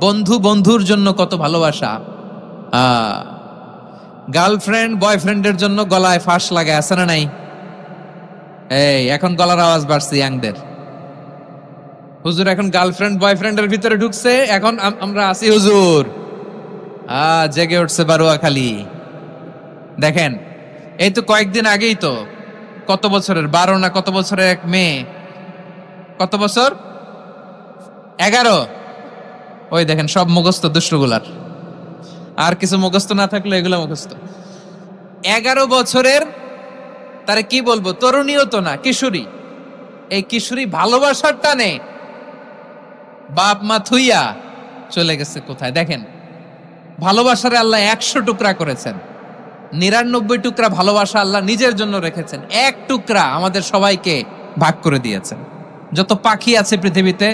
বন্ধু বন্ধুর জন্য কত ভালোবাসা, গার্লফ্রেন্ড বয়ফ্রেন্ডের জন্য গলায় ফাঁস লাগায়, আছে না নাই? এই এখন গলার আওয়াজ বাড়ছে ইয়াংদের। হুজুর এখন গার্লফ্রেন্ড বয়ফ্রেন্ডের ভিতরে ঢুকছে, এখন আমরা আছি হুজুর। জেগে উঠছে বারুয়াখালী। দেখেন এই তো কয়েকদিন আগেই তো, কত বছরের 12 না কত বছরের এক মেয়ে, কত বছর 11, ওই দেখেন সব মুখস্থ দুষ্টগুলার, আর কিছু মুখস্থ না থাকলে এগুলো মুখস্থ। 11 বছরের, তারে কি বলবো, তরুণীও তো না, কিশোরী। এই কিশোরী ভালোবাসার টানে বাপ মা থুইয়া চলে গেছে কোথায়? দেখেন ভালোবাসারে আল্লাহ 100 টুকরা করেছেন, 99 টুকরা ভালোবাসা আল্লাহ নিজের জন্য রেখেছেন, 1 টুকরা আমাদের সবাইকে ভাগ করে দিয়েছেন। যত পাখি আছে পৃথিবীতে,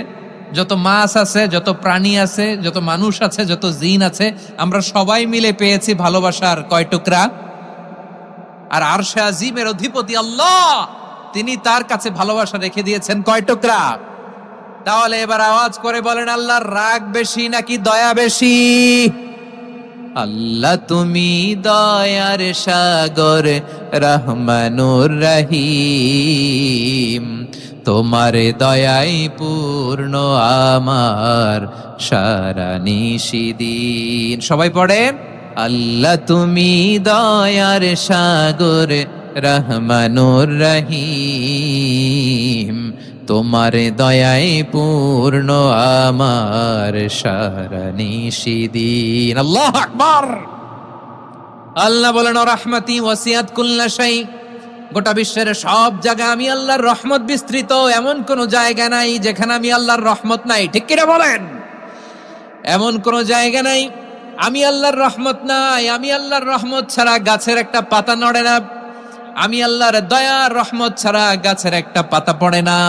যত মাছ আছে, যত প্রাণী আছে, যত মানুষ আছে, যত জিন আছে, আমরা সবাই মিলে পেয়েছি ভালোবাসার কয় টুকরা? আর আরশে আজিমের অধিপতি আল্লাহ, তিনি তার কাছে ভালোবাসা রেখে দিয়েছেন কয় টুকরা? তাহলে এবার আওয়াজ করে বলেন, আল্লাহর রাগ বেশি নাকি দয়া বেশি? আল্লাহ তুমি দয়ার সাগর রহমানুর রহিম, তোমার দয়াই পূর্ণ আমার সারা নিশিদিন। সবাই পড়ে, আল্লাহ তুমি দয়ার সাগর রহমানুর রহিম, তোমার দয়াই পূর্ণ আমার সারা নিশিদিন। আল্লাহু আকবার। আল্লাহ বলেন রাহমাতি ওয়াসিয়াত কুল্লা শাই, গোটা বিশ্বের সব জায়গায় আমি আল্লাহর রহমত বিস্তৃত, এমন কোন জায়গা নাই যেখানে আমি আল্লাহর রহমত নাই। ঠিক কিনা বলেন? এমন কোন জায়গা নাই আমি আল্লাহর রহমত নাই। আমি আল্লাহর রহমত ছাড়া গাছের একটা পাতা নড়ে না, আমি আল্লাহর দয়ার রহমত ছাড়া গাছের একটা পাতা পড়ে না,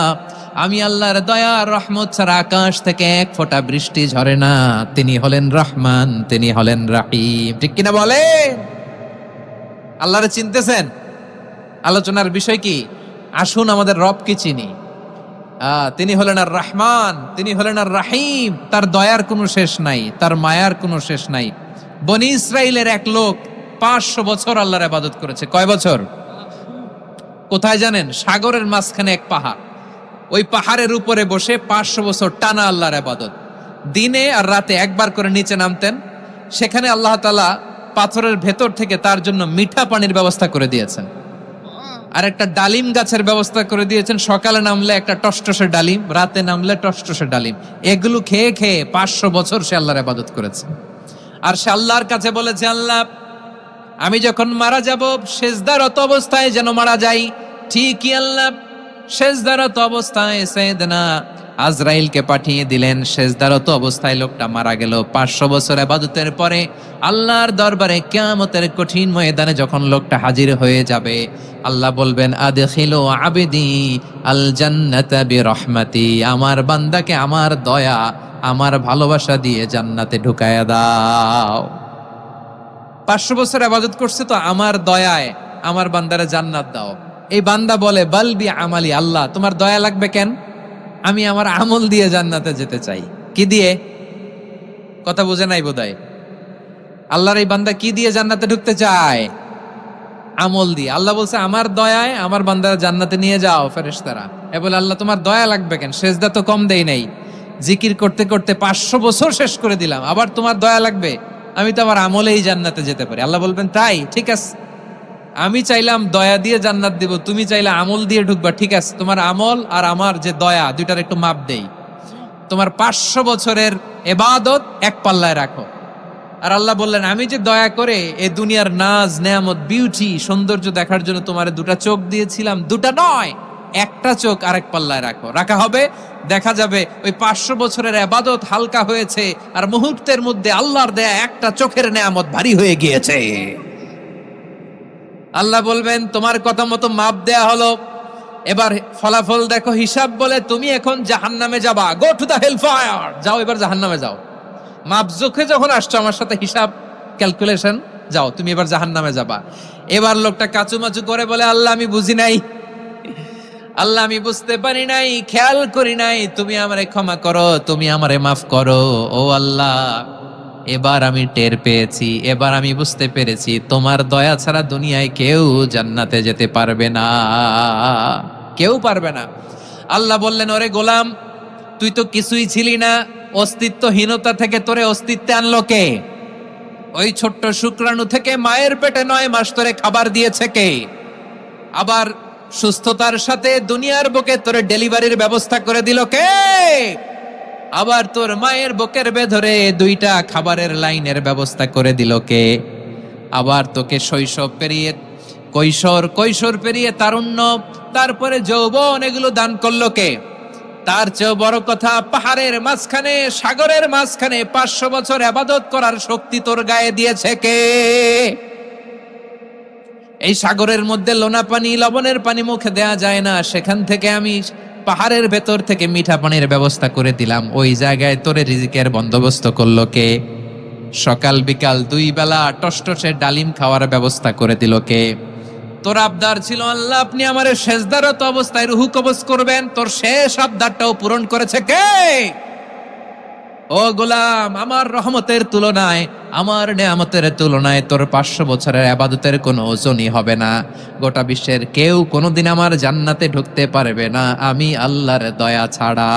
আমি আল্লাহর দয়ার রহমত ছাড়া আকাশ থেকে 1 ফোঁটা বৃষ্টি ঝরে না। তিনি হলেন রহমান, তিনি হলেন রাহিম। ঠিক কিনা বলেন? আল্লাহরে চিনতেছেন? আলোচনার বিষয় কি? আসুন আমাদের রবকে চিনি। তিনি হলেন আর রহমান, তিনি হলেন আর রাহিম। তার দয়ার কোনো শেষ নাই, তার মায়ার কোনো শেষ নাই। বনি ইসরাইলের এক লোক 500 বছর আল্লাহর ইবাদত করেছে। কয় বছর? কোথায় জানেন? সাগরের মাঝখানে এক পাহাড়, ওই পাহাড়ের উপরে বসে 500 বছর টানা আল্লাহর ইবাদত। দিনে আর রাতে একবার করে নিচে নামতেন। সেখানে আল্লাহ তাআলা পাথরের ভেতর থেকে তার জন্য মিঠা পানির ব্যবস্থা করে দিয়েছেন, আর একটা ডালিম গাছের ব্যবস্থা করে দিয়েছেন। সকালে নামলে একটা টসটসে ডালিম, রাতে নামলে টসটসে ডালিম। এগুলো খেয়ে খেয়ে 500 বছর সে আল্লাহর ইবাদত করেছে। আর সে আল্লাহর কাছে বলেছে, আল্লাহ আমি যখন মারা যাব সেজদারত অবস্থায় যেন মারা যাই। ঠিকই আল্লাহ সেজদারত অবস্থায় সাইয়েদনা আজরাইলকে পাঠিয়ে দিলেন। সেজদারত অবস্থায় লোকটা মারা গেল। 500 বছর ইবাদতের পরে আল্লাহর দরবারে কিয়ামতের কঠিন ময়দানে যখন লোকটা হাজির হয়ে যাবে, আল্লাহ বলবেন আদখিলু আবদি আল জান্নাতা বিরহমাতি, আমার বান্দাকে আমার দয়া, আমার ভালোবাসা দিয়ে জান্নাতে ঢুকায়া দাও। 500 বছর ইবাদত করছে তো আমার দয়ায় আমার বান্দারে জান্নাত দাও। এই বান্দা বলে বালবি আমালি, আল্লাহ তোমার দয়া লাগবে কেন, আমি আমার আমল দিয়ে জান্নাতে যেতে চাই। কি দিয়ে? কথা বুঝে নাই বোধহয়। আল্লাহর এই বান্দা কি দিয়ে জান্নাতে ঢুকতে চায়? আমল দিয়ে। আল্লাহ বলছে আমার দয়ায় আমার বান্দারা জান্নাতে নিয়ে যাও ফেরেশতারা। এ বলে আল্লাহ তোমার দয়া লাগবে কেন, সেজদা তো কম দেই নাই, জিকির করতে করতে 500 বছর শেষ করে দিলাম, আবার তোমার দয়া লাগবে? আমি তো আমার আমলেই জান্নাতে যেতে পারি। আল্লাহ বলবেন তাই, ঠিক আছে, আমি চাইলাম দয়া দিয়ে জান্নাত দিব, তুমি চাইলে আমল দিয়ে ঢুকবা, ঠিক আছে, তোমার আমল আর আমার যে দয়া দুইটার একটু মাপ দেই। তোমার 500 বছরের ইবাদত এক পাল্লায় রাখো। আর আল্লাহ বললেন আমি যে দয়া করে এই দুনিয়ার নাজ নেয়ামত বিউটি সৌন্দর্য দেখার জন্য তোমার দুটা চোখ দিয়েছিলাম, দুটা নয় একটা চোখ আরেক পাল্লায় রাখো। রাখা হবে, দেখা যাবে ওই 500 বছরের ইবাদত হালকা হয়েছে আর মুহূর্তের মধ্যে আল্লাহর দেয়া একটা চোখের নেয়ামত ভারী হয়ে গিয়েছে। আল্লাহ বলবেন তোমার কথা মতো মাপ দেয়া হলো, এবার ফলাফল দেখো, হিসাব বলে তুমি এখন জাহান্নামে যাবা, go to the hell fire, যাও এবার জাহান্নামে যাও। মাপ জোখে যখন আসছো আমার সাথে হিসাব ক্যালকুলেশন, যাও তুমি এবার জাহান্নামে যাবা। এবার লোকটা কাচুমাচু করে বলে আল্লাহ আমি বুঝি নাই, আল্লাহ আমি বুঝতে পারি নাই, খেয়াল করি নাই, তুমি আমারে ক্ষমা করো, তুমি আমারে মাফ করো। ও আল্লাহ এবার আমি টের পেয়েছি, এবার আমি বুঝতে পেরেছি তোমার দয়া ছাড়া দুনিয়ায় কেউ জান্নাতে যেতে পারবে না, কেউ পারবে না। আল্লাহ বললেন ওরে গোলাম তুই তো কিছুই ছিলি না, অস্তিত্বহীনতা থেকে তোরে অস্তিত্বে আনলো কে? ওই ছোট্ট শুক্রাণু থেকে মায়ের পেটে 9 মাস ধরে খাবার দিয়েছে কে? আবার সুস্থতার সাথে দুনিয়ার বুকে তোরে ডেলিভারির ব্যবস্থা করে দিল কে? আবার তোর মায়ের বুকের ভেতরে 2টা খাবারের লাইনের ব্যবস্থা করে দিল কে? আবার তোকে শৈশব পেরিয়ে কৈশোর পেরিয়ে তারুণ্য, তারপরে যৌবন, এগুলো দান করলো কে? তার চেয়ে বড় কথা, পাহাড়ের মাঝখানে সাগরের মাঝখানে 500 বছর ইবাদত করার শক্তি তোর গায়ে দিয়েছে কে? এই সাগরের মধ্যে লোনা পানি লবণের পানি মুখে দেয়া যায় না, সেখান থেকে আমি পাহাড়ের ভেতর থেকে মিঠা পানির ব্যবস্থা করে দিলাম, ওই জায়গায় তোরে রিজিকের বন্দোবস্ত করলো কে? সকাল বিকাল 2 বেলা টসটসে ডালিম খাওয়ার ব্যবস্থা করে দিল কে? তোর আবদার ছিল আল্লাহ আপনি আমারে সেজদারত অবস্থায় রুহু কবজ করবেন, তোর শেষ আবদারটাও পূরণ করেছে কে? ও গোলাম আমার রহমতের তুলনায়, আমার নেয়ামতের তুলনায় তোর 500 বছরের ইবাদতের কোনো ওজনই হবে না। গোটা বিশ্বের কেউ কোনোদিন আমার জান্নাতে ঢুকতে পারবে না আমি আল্লাহর দয়া ছাড়া।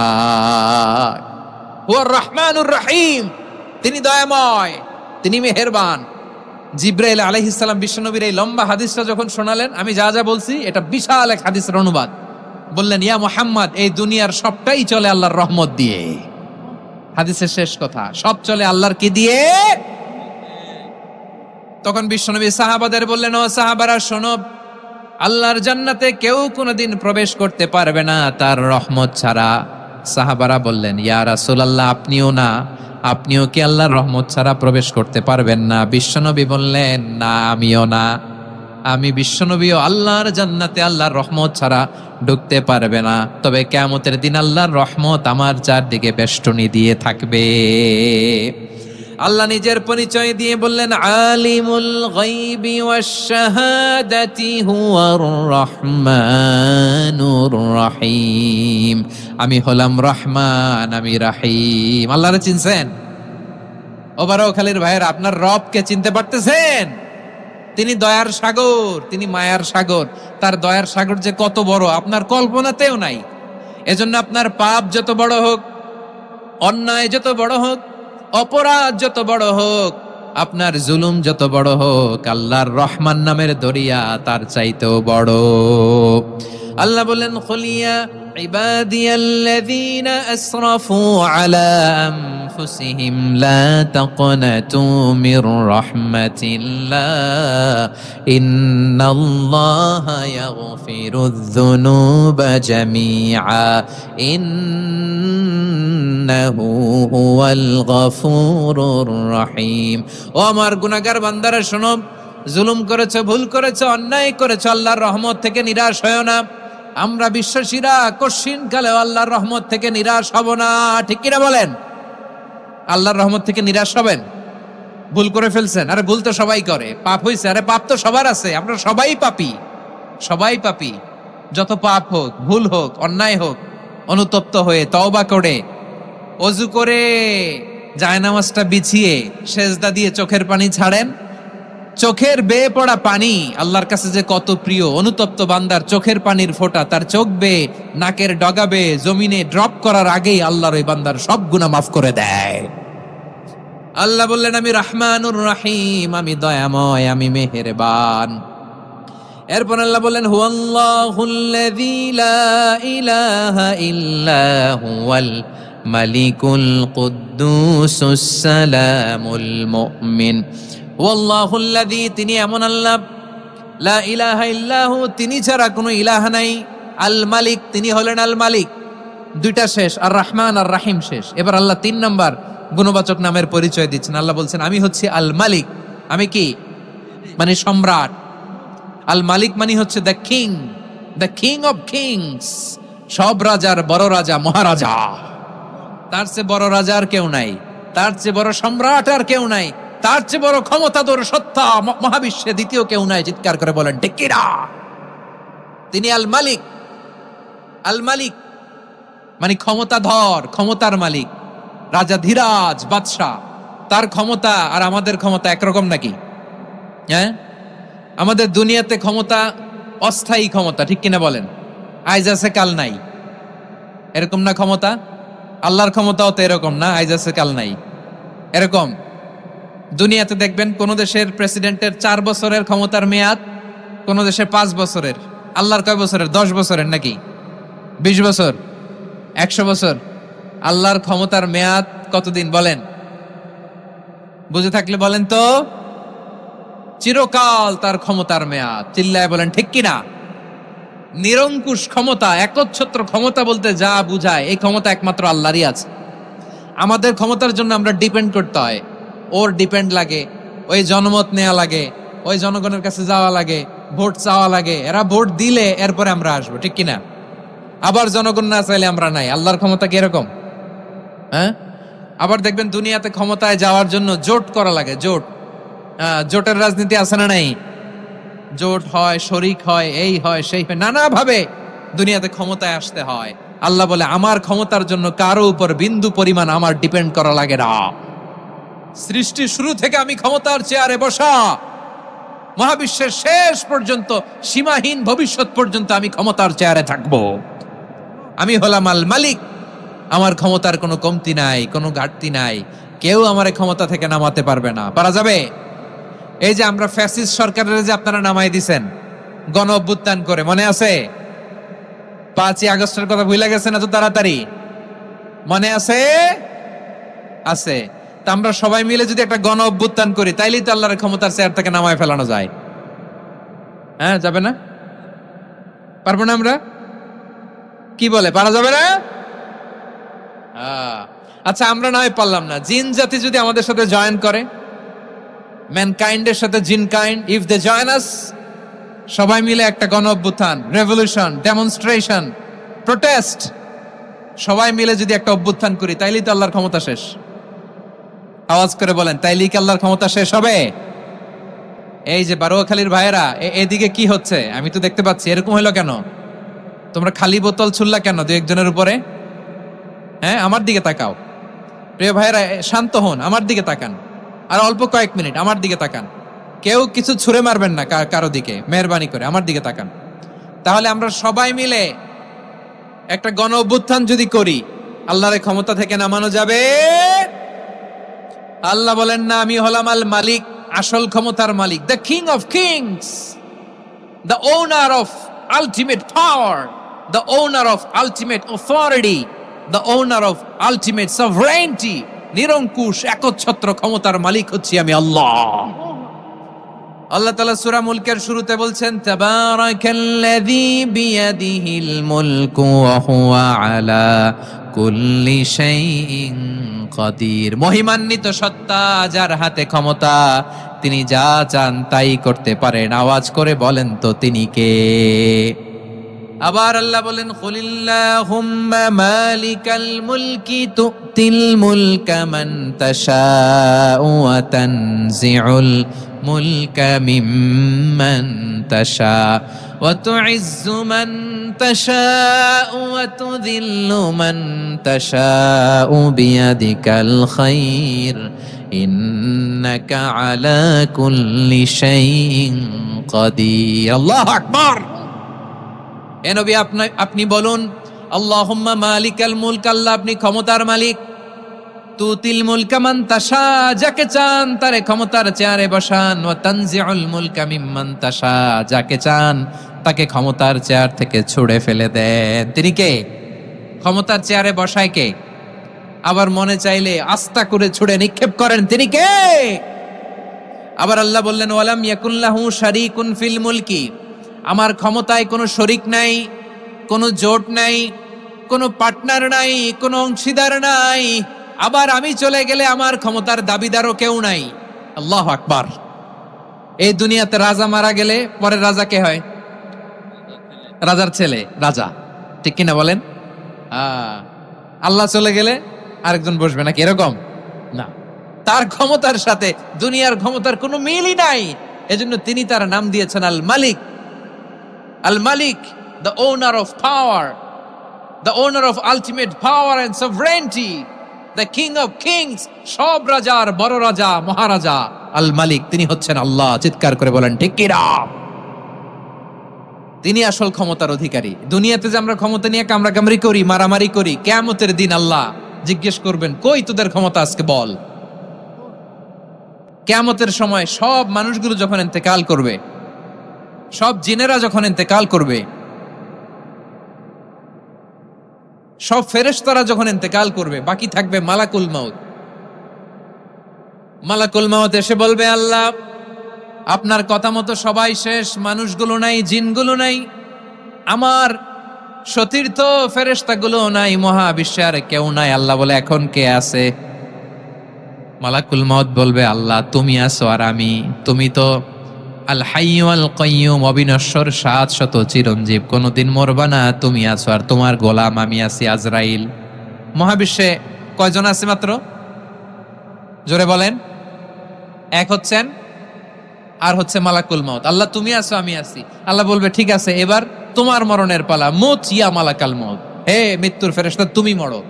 হুয়ার রহমানুর রহিম, তিনি দয়াময়, তিনি মেহেরবান। জিব্রাইল আলাইহিস সালাম বিশ্বনবীর এই লম্বা হাদিসটা যখন শোনালেন, আমি যা যা বলছি এটা বিশাল এক হাদিসের অনুবাদ, বললেন ইয়া মুহাম্মদ এই দুনিয়ার সবটাই চলে আল্লাহর রহমত দিয়ে। হাদিসের শেষ কথা, সব চলে আল্লাহর কি দিয়ে? তখন বিশ্বনবী সাহাবাদের বললেন ও সাহাবারা শোনো, আল্লাহর জান্নাতে কেউ কোনোদিন প্রবেশ করতে পারবে না তার রহমত ছাড়া। সাহাবারা বললেন ইয়া রাসূলুল্লাহ আপনিও না, আপনিও কি আল্লাহর রহমত ছাড়া প্রবেশ করতে পারবেন না? বিশ্বনবী বললেন না আমিও না, আমি বিশ্বনবীও আল্লাহর জান্নাতে আল্লাহর রহমত ছাড়া ঢুকতে পারবে না, তবে কিয়ামতের দিন আল্লাহর রহমত আমার চারদিকে বেষ্টনী দিয়ে থাকবে। আল্লাহ নিজের পরিচয় দিয়ে বললেন আলিমুল গায়বি ওয়াশ শাহাদাতি হুয়ার রহমানুর রহিম, আমি হলাম রহমান, আমি রাহিম। আল্লাহরে চিনছেন? ওবারও খালির ভাইয়ের আপনার রবকে চিনতে পারতেছেন? তিনি দয়ার সাগর, তিনি মায়ার সাগর, তার দয়ার সাগর যে কত বড় আপনার কল্পনাতেও নাই। এজন্য আপনার পাপ যত বড় হোক, অন্যায় যত বড় হোক, অপরাধ যত বড় হোক, আপনার জুলুম যত বড় হোক, আল্লাহর রহমান নামের দরিয়া তার চাইতেও বড়। আল্লাহ বললেন খুলিয়া عبادي الذين أسرفوا على أنفسهم لا تقنطوا من رحمة الله إن الله يغفر الذنوب جميعا إنه هو الغفور الرحيم ও আমার গুনাহগার বান্দারা শোনো জুলুম করেছো ভুল করেছো অন্যায় করেছো আল্লাহর রহমত থেকে নিরাশ হয়ো না আমরা বিশ্বাসীরা কঠিন কালে আল্লাহর রহমত থেকে নিরাশ হব না ঠিক কি না বলেন আল্লাহর রহমত থেকে নিরাশ হবেন ভুল করে ফেলছেন আরে ভুল তো সবাই করে পাপ হইছে আরে পাপ তো সবার আছে আমরা সবাই পাপী যত পাপ হোক ভুল হোক অন্যায় হোক অনুতপ্ত হয়ে তওবা করে ওযু করে জায়নামাজটা বিছিয়ে সেজদা দিয়ে চোখের পানি ছাড়েন চোখের বেয়ে পড়া পানি আল্লাহর কাছে যে কত প্রিয় অনুতপ্ত বান্দার চোখের পানির ফোঁটা তার চোখ বেয়ে নাকের ডগা বেয়ে জমিনে ড্রপ করার আগেই আল্লাহর ওই বান্দার সব গুনাহ মাফ করে দেয় আল্লাহ বললেন আমি রহমানুর রহিম আমি দয়াময় আমি মেহেরবান এরপর আল্লাহ বললেন হুয়াল্লাহুল্লাযী লা ইলাহা ইল্লা হুয়াল মালিকুল কুদ্দুসুস সালামুল মুমিন ওয়াল্লাহুল্লাযী তিনি এমন আল্লাহ লা ইলাহা ইল্লাহু তিনি ছাড়া কোনো ইলাহ নাই আল মালিক তিনি হলেন আল মালিক দুইটা শেষ আর রহমান আর রাহিম শেষ এবার আল্লাহ 3 নাম্বার গুণবাচক নামের পরিচয় দিচ্ছেন আল্লাহ বলছেন আমি হচ্ছি আল মালিক আমি কি মানে সম্রাট আল মালিক মানে হচ্ছে দ্য কিং অফ কিংস সব রাজার বড় রাজা মহারাজা তার চেয়ে বড় রাজা আর কেউ নাই তার চেয়ে বড় সম্রাট আর কেউ নাই তার চেয়ে বড় ক্ষমতাধর সত্তা মহাবিশ্বে দ্বিতীয় কেউ নাই চিৎকার করে বলেন ঠিক কি না তিনি আল মালিক মানে ক্ষমতাধর ক্ষমতার মালিক রাজা ধীরাজ বাদশাহ তার ক্ষমতা আর আমাদের ক্ষমতা একরকম নাকি হ্যাঁ আমাদের দুনিয়াতে ক্ষমতা অস্থায়ী ক্ষমতা ঠিক কিনা বলেন আইজ আছে কাল নাই এরকম না ক্ষমতা আল্লাহর ক্ষমতাও তো এরকম না আইজ আছে কাল নাই এরকম দুনিয়াতে দেখবেন কোন দেশের প্রেসিডেন্টের 4 বছরের ক্ষমতার মেয়াদ কোন দেশে 5 বছরের আল্লাহর কয় বছরের 10 বছরের নাকি 20 বছর 100 বছর আল্লাহর ক্ষমতার মেয়াদ কতদিন বলেন বুঝে থাকলে বলেন তো চিরকাল তার ক্ষমতার মেয়াদ চিল্লায় বলেন ঠিক কিনা নিরঙ্কুশ ক্ষমতা একচ্ছত্র ক্ষমতা বলতে যা বুঝায় এই ক্ষমতা একমাত্র আল্লাহরই আছে আমাদের ক্ষমতার জন্য আমরা ডিপেন্ড করতে হয় ওর ডিপেন্ড লাগে ওই জনমত নেওয়া লাগে ওই জনগণের কাছে যাওয়া লাগে ভোট চাওয়া লাগে এরা ভোট দিলে এরপরে আমরা আসবো ঠিক কিনা আবার জনগণ না চাইলে আমরা নাই আল্লাহর ক্ষমতা কি এরকম হ্যাঁ আবার দেখবেন দুনিয়াতে ক্ষমতায় যাওয়ার জন্য জোট করা লাগে জোটের রাজনীতি আছে না নাই জোট হয় শরিক হয় এই হয় সেই হয় নানাভাবে দুনিয়াতে ক্ষমতায় আসতে হয় আল্লাহ বলে আমার ক্ষমতার জন্য কারো উপর বিন্দু পরিমাণ আমার ডিপেন্ড করা লাগে না সৃষ্টির শুরু থেকে আমি ক্ষমতার চেয়ারে বসা মহাবিশ্বের শেষ পর্যন্ত সীমাহীন ভবিষ্যৎ পর্যন্ত আমি ক্ষমতার চেয়ারে থাকবো আমি হলাম আল মালিক আমার ক্ষমতার কোনো কমতি নাই কোনো ঘাটতি নাই কেউ আমার ক্ষমতা থেকে নামাতে পারবে না পারা যাবে এই যে আমরা ফ্যাসিস্ট সরকারের যে আপনারা নামাই দিছেন গণ অভ্যুত্থান করে মনে আছে 5ই আগস্টের কথা ভুলে গেছেন এত তাড়াতাড়ি মনে আছে আছে তা আমরা সবাই মিলে যদি একটা গণ অভ্যুত্থান করি তাইলেই তো আল্লাহর ক্ষমতার চেয়ার থেকে নামায় ফেলানো যায় হ্যাঁ যাবে না পারবো না আমরা কি বলে পারা যাবে না আচ্ছা আমরা না হয় পারলাম না জিন জাতি যদি আমাদের সাথে জয়েন করে ম্যানকাইন্ডের সাথে জিনকাইন্ড ইফ দে জয়েন আস সবাই মিলে একটা গণ অভ্যুত্থান রেভলিউশন ডেমনস্ট্রেশন প্রোটেস্ট সবাই মিলে যদি একটা অভ্যুত্থান করি তাইলেই তো আল্লাহর ক্ষমতা শেষ আওয়াজ করে বলেন তাইলেই কি আল্লাহর ক্ষমতা শেষ হবে এই যে বারোয়াখালীর ভাইয়েরা এদিকে কি হচ্ছে আমি তো দেখতে পাচ্ছি এরকম হলো কেন তোমরা খালি বোতল ছুড়লা কেন দুই একজনের উপরে হ্যাঁ আমার দিকে তাকাও প্রিয় ভাইয়েরা শান্ত হন আমার দিকে তাকান আর অল্প কয়েক মিনিট আমার দিকে তাকান কেউ কিছু ছুঁড়ে মারবেন না কারো দিকে মেহরবানি করে আমার দিকে তাকান তাহলে আমরা সবাই মিলে একটা গণ অভ্যুত্থান যদি করি আল্লাহর ক্ষমতা থেকে নামানো যাবে আল্লাহ বলেন না আমি হলাম আল মালিক আসল ক্ষমতার মালিক the king of kings the owner of ultimate power the owner of ultimate authority, the owner of ultimate sovereignty, নিরঙ্কুশ একচ্ছত্র ক্ষমতার মালিক হচ্ছি আমি আল্লাহ। আল্লাহ তাআলা সূরা মুলকের শুরুতে বলছেন তাবারাকাল্লাযী বিয়াদিহিল মুলকু ওয়া হুয়া আলা কুল্লি শাইইন কাদির। মহিমান্বিত সত্তা, যার হাতে ক্ষমতা, তিনি যা চান তাই করতে পারেন। আওয়াজ করে বলেন তো তিনি কে? আবার আল্লাহ বলেন কুলিল্লাহুম্মা মালিকাল মুলকি তুতিল মুলকা মান তাশাউ ওয়া তানজিউল মুলকা মিম্মান তাশা ওয়া তুইজ্জু মান তাশাউ ওয়া তুযিল্লু মান তাশাউ বিয়াদিকাল খায়র ইন্নাকা আলা কুল্লি শাইইন কাদির। আল্লাহু আকবার। এ নবী আপনি বলুন আল্লাহুম্মা মালিকাল মুলক, আল্লাহ আপনি ক্ষমতার মালিক। তুতিল মুলকা মান তাশা, যাকে চান তারে ক্ষমতার চেয়ারে বসান। ওয়া তানজিউল মুলকা মিম্মান তাশা, যাকে চান তাকে ক্ষমতার চেয়ার থেকে ছুড়ে ফেলে দেন। তিনি কে? ক্ষমতার চেয়ারে বসায় কে? আবার মনে চাইলে আস্তা করে ছুড়ে নিক্ষেপ করেন, তিনি কে? আবার আল্লাহ বললেন ওয়ালাম ইয়াকুল্লাহু শারীকুন ফিল মুলকি, আমার ক্ষমতায় কোনো শরিক নাই, কোনো জোট নাই, কোনো পার্টনার নাই, কোনো অংশীদার নাই। আবার আমি চলে গেলে আমার ক্ষমতার দাবিদারও কেউ নাই। আল্লাহু আকবার। এই দুনিয়াতে রাজা মারা গেলে পরে রাজা কে হয়? রাজার ছেলে রাজা, ঠিক কিনা বলেন? আল্লাহ চলে গেলে আরেকজন বসবে নাকি এরকম না। তার ক্ষমতার সাথে দুনিয়ার ক্ষমতার কোনো মিলই নাই। এজন্য তিনি তার নাম দিয়েছেন আল মালিক। Al Malik, the owner of power, the owner of ultimate power and sovereignty, the king of kings, সব রাজার বড় রাজা, মহারাজা আল মালিক, তিনি হচ্ছেন আল্লাহ। চিৎকার করে বলেন ঠিক কি না? তিনি আসল ক্ষমতার অধিকারী। দুনিয়াতে যে আমরা ক্ষমতা নিয়ে কামড়াকামড়ি করি, মারামারি করি, কিয়ামতের দিন আল্লাহ জিজ্ঞেস করবেন কই তোদের ক্ষমতা আজকে বল। কিয়ামতের সময় সব মানুষগুলো যখন ইন্তেকাল করবে, সব জিনেরা যখন ইন্তেকাল করবে, সব ফেরেশতারা যখন ইন্তেকাল করবে, বাকি থাকবে মালাকুল মাউত। মালাকুল মাউত এসে বলবে আল্লাহ আপনার কথা মতো সবাই শেষ, মানুষগুলো নাই, জিনগুলো নাই, আমার সতীর্থ ফেরেশতাগুলো নাই, মহাবিশ্বে আর কেউ নাই। আল্লাহ বলে এখন কে আছে? মালাকুল মাউত বলবে আল্লাহ তুমি আছো আর আমি। তুমি তো আল হাইয়্যু আল কাইয়্যুম, অবিনশ্বর, শাশ্বত, চিরঞ্জীব, কোনদিন মরবা না, তুমি আছো আর তোমার গোলাম আমি আছি আজরাইল। মহাবিশ্বে কয়জন আছে মাত্র? জোরে বলেন। এক হচ্ছেন আর হচ্ছে মালাকুল মাউত। আল্লাহ তুমি আছো আমি আছি। আল্লাহ বলবে ঠিক আছে এবার তোমার মরণের পালা, মুত ইয়া মালাকাল মাউত, হে মৃত্যুর ফেরেশতা তুমি মরো।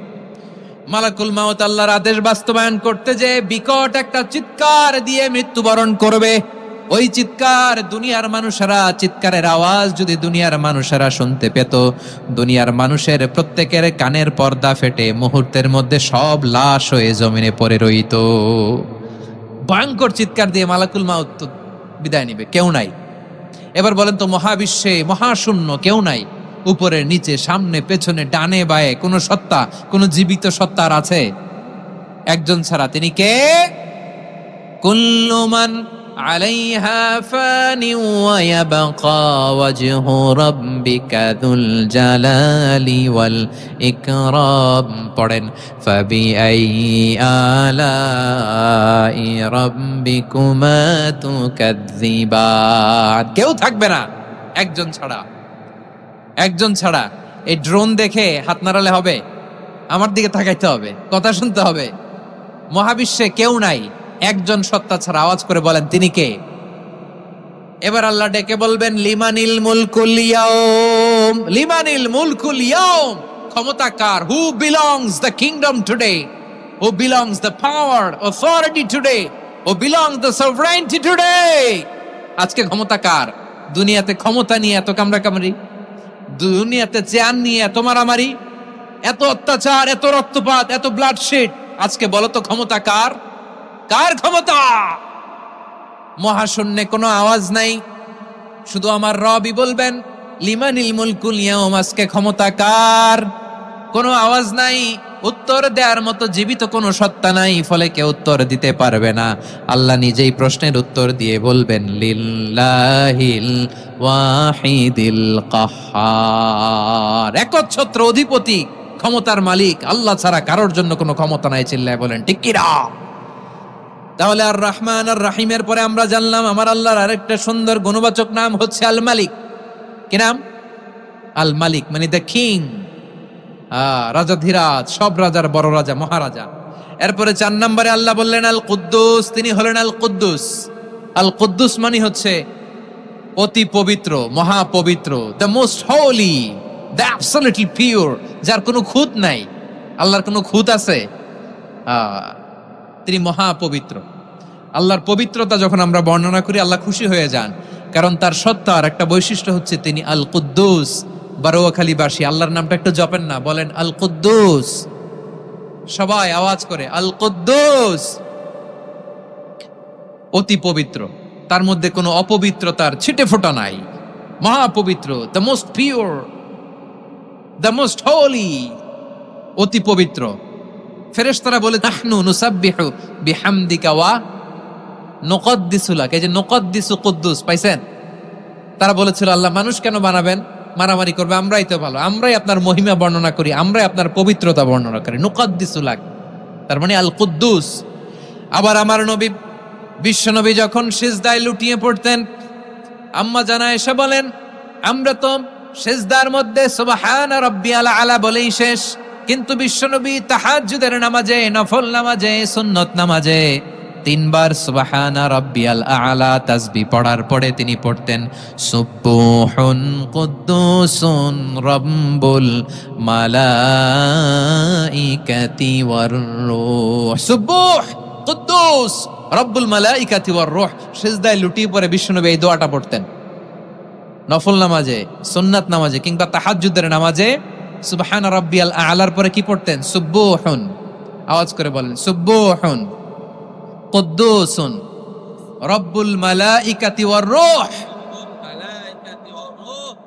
মালাকুল মাউত আল্লাহর আদেশ বাস্তবায়ন করতে যে বিকট একটা চিৎকার দিয়ে মৃত্যুবরণ করবে। ওই চিৎকার দুনিয়ার মানুষেরা, চিৎকারের আওয়াজ যদি দুনিয়ার মানুষেরা শুনতে পেত, দুনিয়ার মানুষের প্রত্যেকের কানের পর্দা ফেটে মুহূর্তের মধ্যে সব লাশ হয়ে জমিনে পড়ে রইত। ভয়ঙ্কর চিৎকার দিয়ে মালাকুল মাউত বিদায় নিবে, কেউ নাই। এবার বলেন তো মহাবিশ্বে মহাশূন্য, কেউ নাই, উপরে নিচে সামনে পেছনে ডানে বায়ে কোন সত্তা, কোন জীবিত সত্তার আছে? একজন ছাড়া, তিনি কে? কুল্লু মান আলাইহা ফানি ওয়া ইয়াবকা ওয়াজহু রাব্বিকা যুল জালালি ওয়াল ইকরাম। পড়েন ফাবিআইয়ি আলাই রাব্বিকুমা তুকাযযিবান। কেউ থাকবে না একজন ছাড়া, একজন ছাড়া। এই ড্রোন দেখে হাত নাড়ালে হবে? আমার দিকে তাকাইতে হবে, কথা শুনতে হবে। মহাবিশ্বে কেউ নাই, একজন সত্তা ছাড়া। আওয়াজ করে বলেন তিনি কে? এবার আল্লাহ ডেকে বলবেন লিমানিল মুলকুল ইয়াউম, লিমানিল মুলকুল ইয়াউম। ক্ষমতা কার? Who belongs the kingdom today, who belongs the power authority today, who belongs the sovereignty today. আজকে ক্ষমতা কার? দুনিয়াতে ক্ষমতা নিয়ে এত কামড়াকামড়ি, দুনিয়াতে চেয়ার নিয়ে এত মারামারি, এত অত্যাচার, এত রক্তপাত, এত ব্লাডশেড। আজকে বলো তো ক্ষমতা কার? কার ক্ষমতা? মহাশূন্যে কোনো আওয়াজ নাই, শুধু আমার রবই বলবেন লিমানিল মুলকুল ইয়াউম, আজকে ক্ষমতা কার? কোনো আওয়াজ নাই, উত্তর দেওয়ার মতো জীবিত কোনো সত্তা নাই, ফলে কেউ উত্তর দিতে পারবে না। আল্লাহ নিজেই প্রশ্নের উত্তর দিয়ে বলবেন লিল্লাহিল ওয়াহিদিল কাহ্হার, একচ্ছত্র অধিপতি, ক্ষমতার মালিক আল্লাহ ছাড়া কারোর জন্য কোনো ক্ষমতা নাই। চিল্লায় বলেন ঠিক কি না? তাহলে আর রহমান আর রাহিমের পরে আমরা জানলাম আমার আল্লাহর আরেকটা সুন্দর গুণবাচক নাম হচ্ছে আল মালিক। কি নাম? আল মালিক, মানে দ্য কিং, রাজাধিরাজ, সব রাজার বড় রাজা, মহারাজা। এরপরে 4 নম্বরে আল্লাহ বললেন আল কুদ্দুস, তিনি হলেন আল কুদ্দুস। আল কুদ্দুস মানে হচ্ছে অতি পবিত্র, মহাপবিত্র, the most holy, the absolutely pure, যার কোনো খুঁত নাই। আল্লাহর কোনো খুঁত আছে? তিনি মহাপবিত্র। আল্লাহর পবিত্রতা যখন আমরা বর্ণনা করি আল্লাহ খুশি হয়ে যান, কারণ তার সত্তার একটা বৈশিষ্ট্য হচ্ছে তিনি আল কুদ্দুস। বারোয়াখালীবাসী আল্লাহর নামটা একটু জপেন না, বলেন আল কুদ্দুস, সবাই আওয়াজ করে আল কুদ্দুস। অতি পবিত্র, তার মধ্যে কোনো অপবিত্রতার ছিটে ফোঁটা নাই, মহাপবিত্র, the most pure, the most holy, অতি পবিত্র। ফেরেশতারা বলে নাহনু নুসাব্বিহু বিহামদিকা ওয়া নুকদ্দিসু লাক, এই যে নুকদ্দিসু কুদ্দুস পাইছেন? তারা বলেছিল আল্লাহ মানুষ কেন বানাবেন, মারামারি করবে, আমরাই তো ভালো, আমরাই আপনার মহিমা বর্ণনা করি, আমরাই আপনার পবিত্রতা বর্ণনা করি, নুকদ্দিসু লাক, তার মানে আল কুদ্দুস। আবার আমার নবী, বিশ্ব নবী যখন সিজদায় লুটিয়ে পড়তেন, আম্মা জানা এসে বলেন আমরা তো সিজদার মধ্যে সুবহানা রাব্বিয়াল আলা বলেই শেষ, কিন্তু বিশ্বনবী তাহাজ্জুদের নামাজে, নফল নামাজে, সুন্নত নামাজে 3 বার সুবহানা রাব্বিয়াল আলা তাসবিহ পড়ার পরে তিনি পড়তেন সুবহুন কুদ্দুসুন রাব্বুল মালাইকাতি ওয়ার রূহ, সুবহ কুদ্দুস রব্বুল মালাইকাতি ওয়ার রূহ। সিজদায় লুটিয়ে পড়ে বিশ্বনবী এই দোয়াটা পড়তেন। নফল নামাজে, সুন্নাত নামাজে কিংবা তাহাজ্জুদের নামাজে সুবহান রাব্বিয়াল আলার পরে কি পড়তেন? সুবহুন, আওয়াজ করে বলেন সুবহুন কুদ্দুসুন রব্বুল মালাইকাতি ওয়ার রূহ,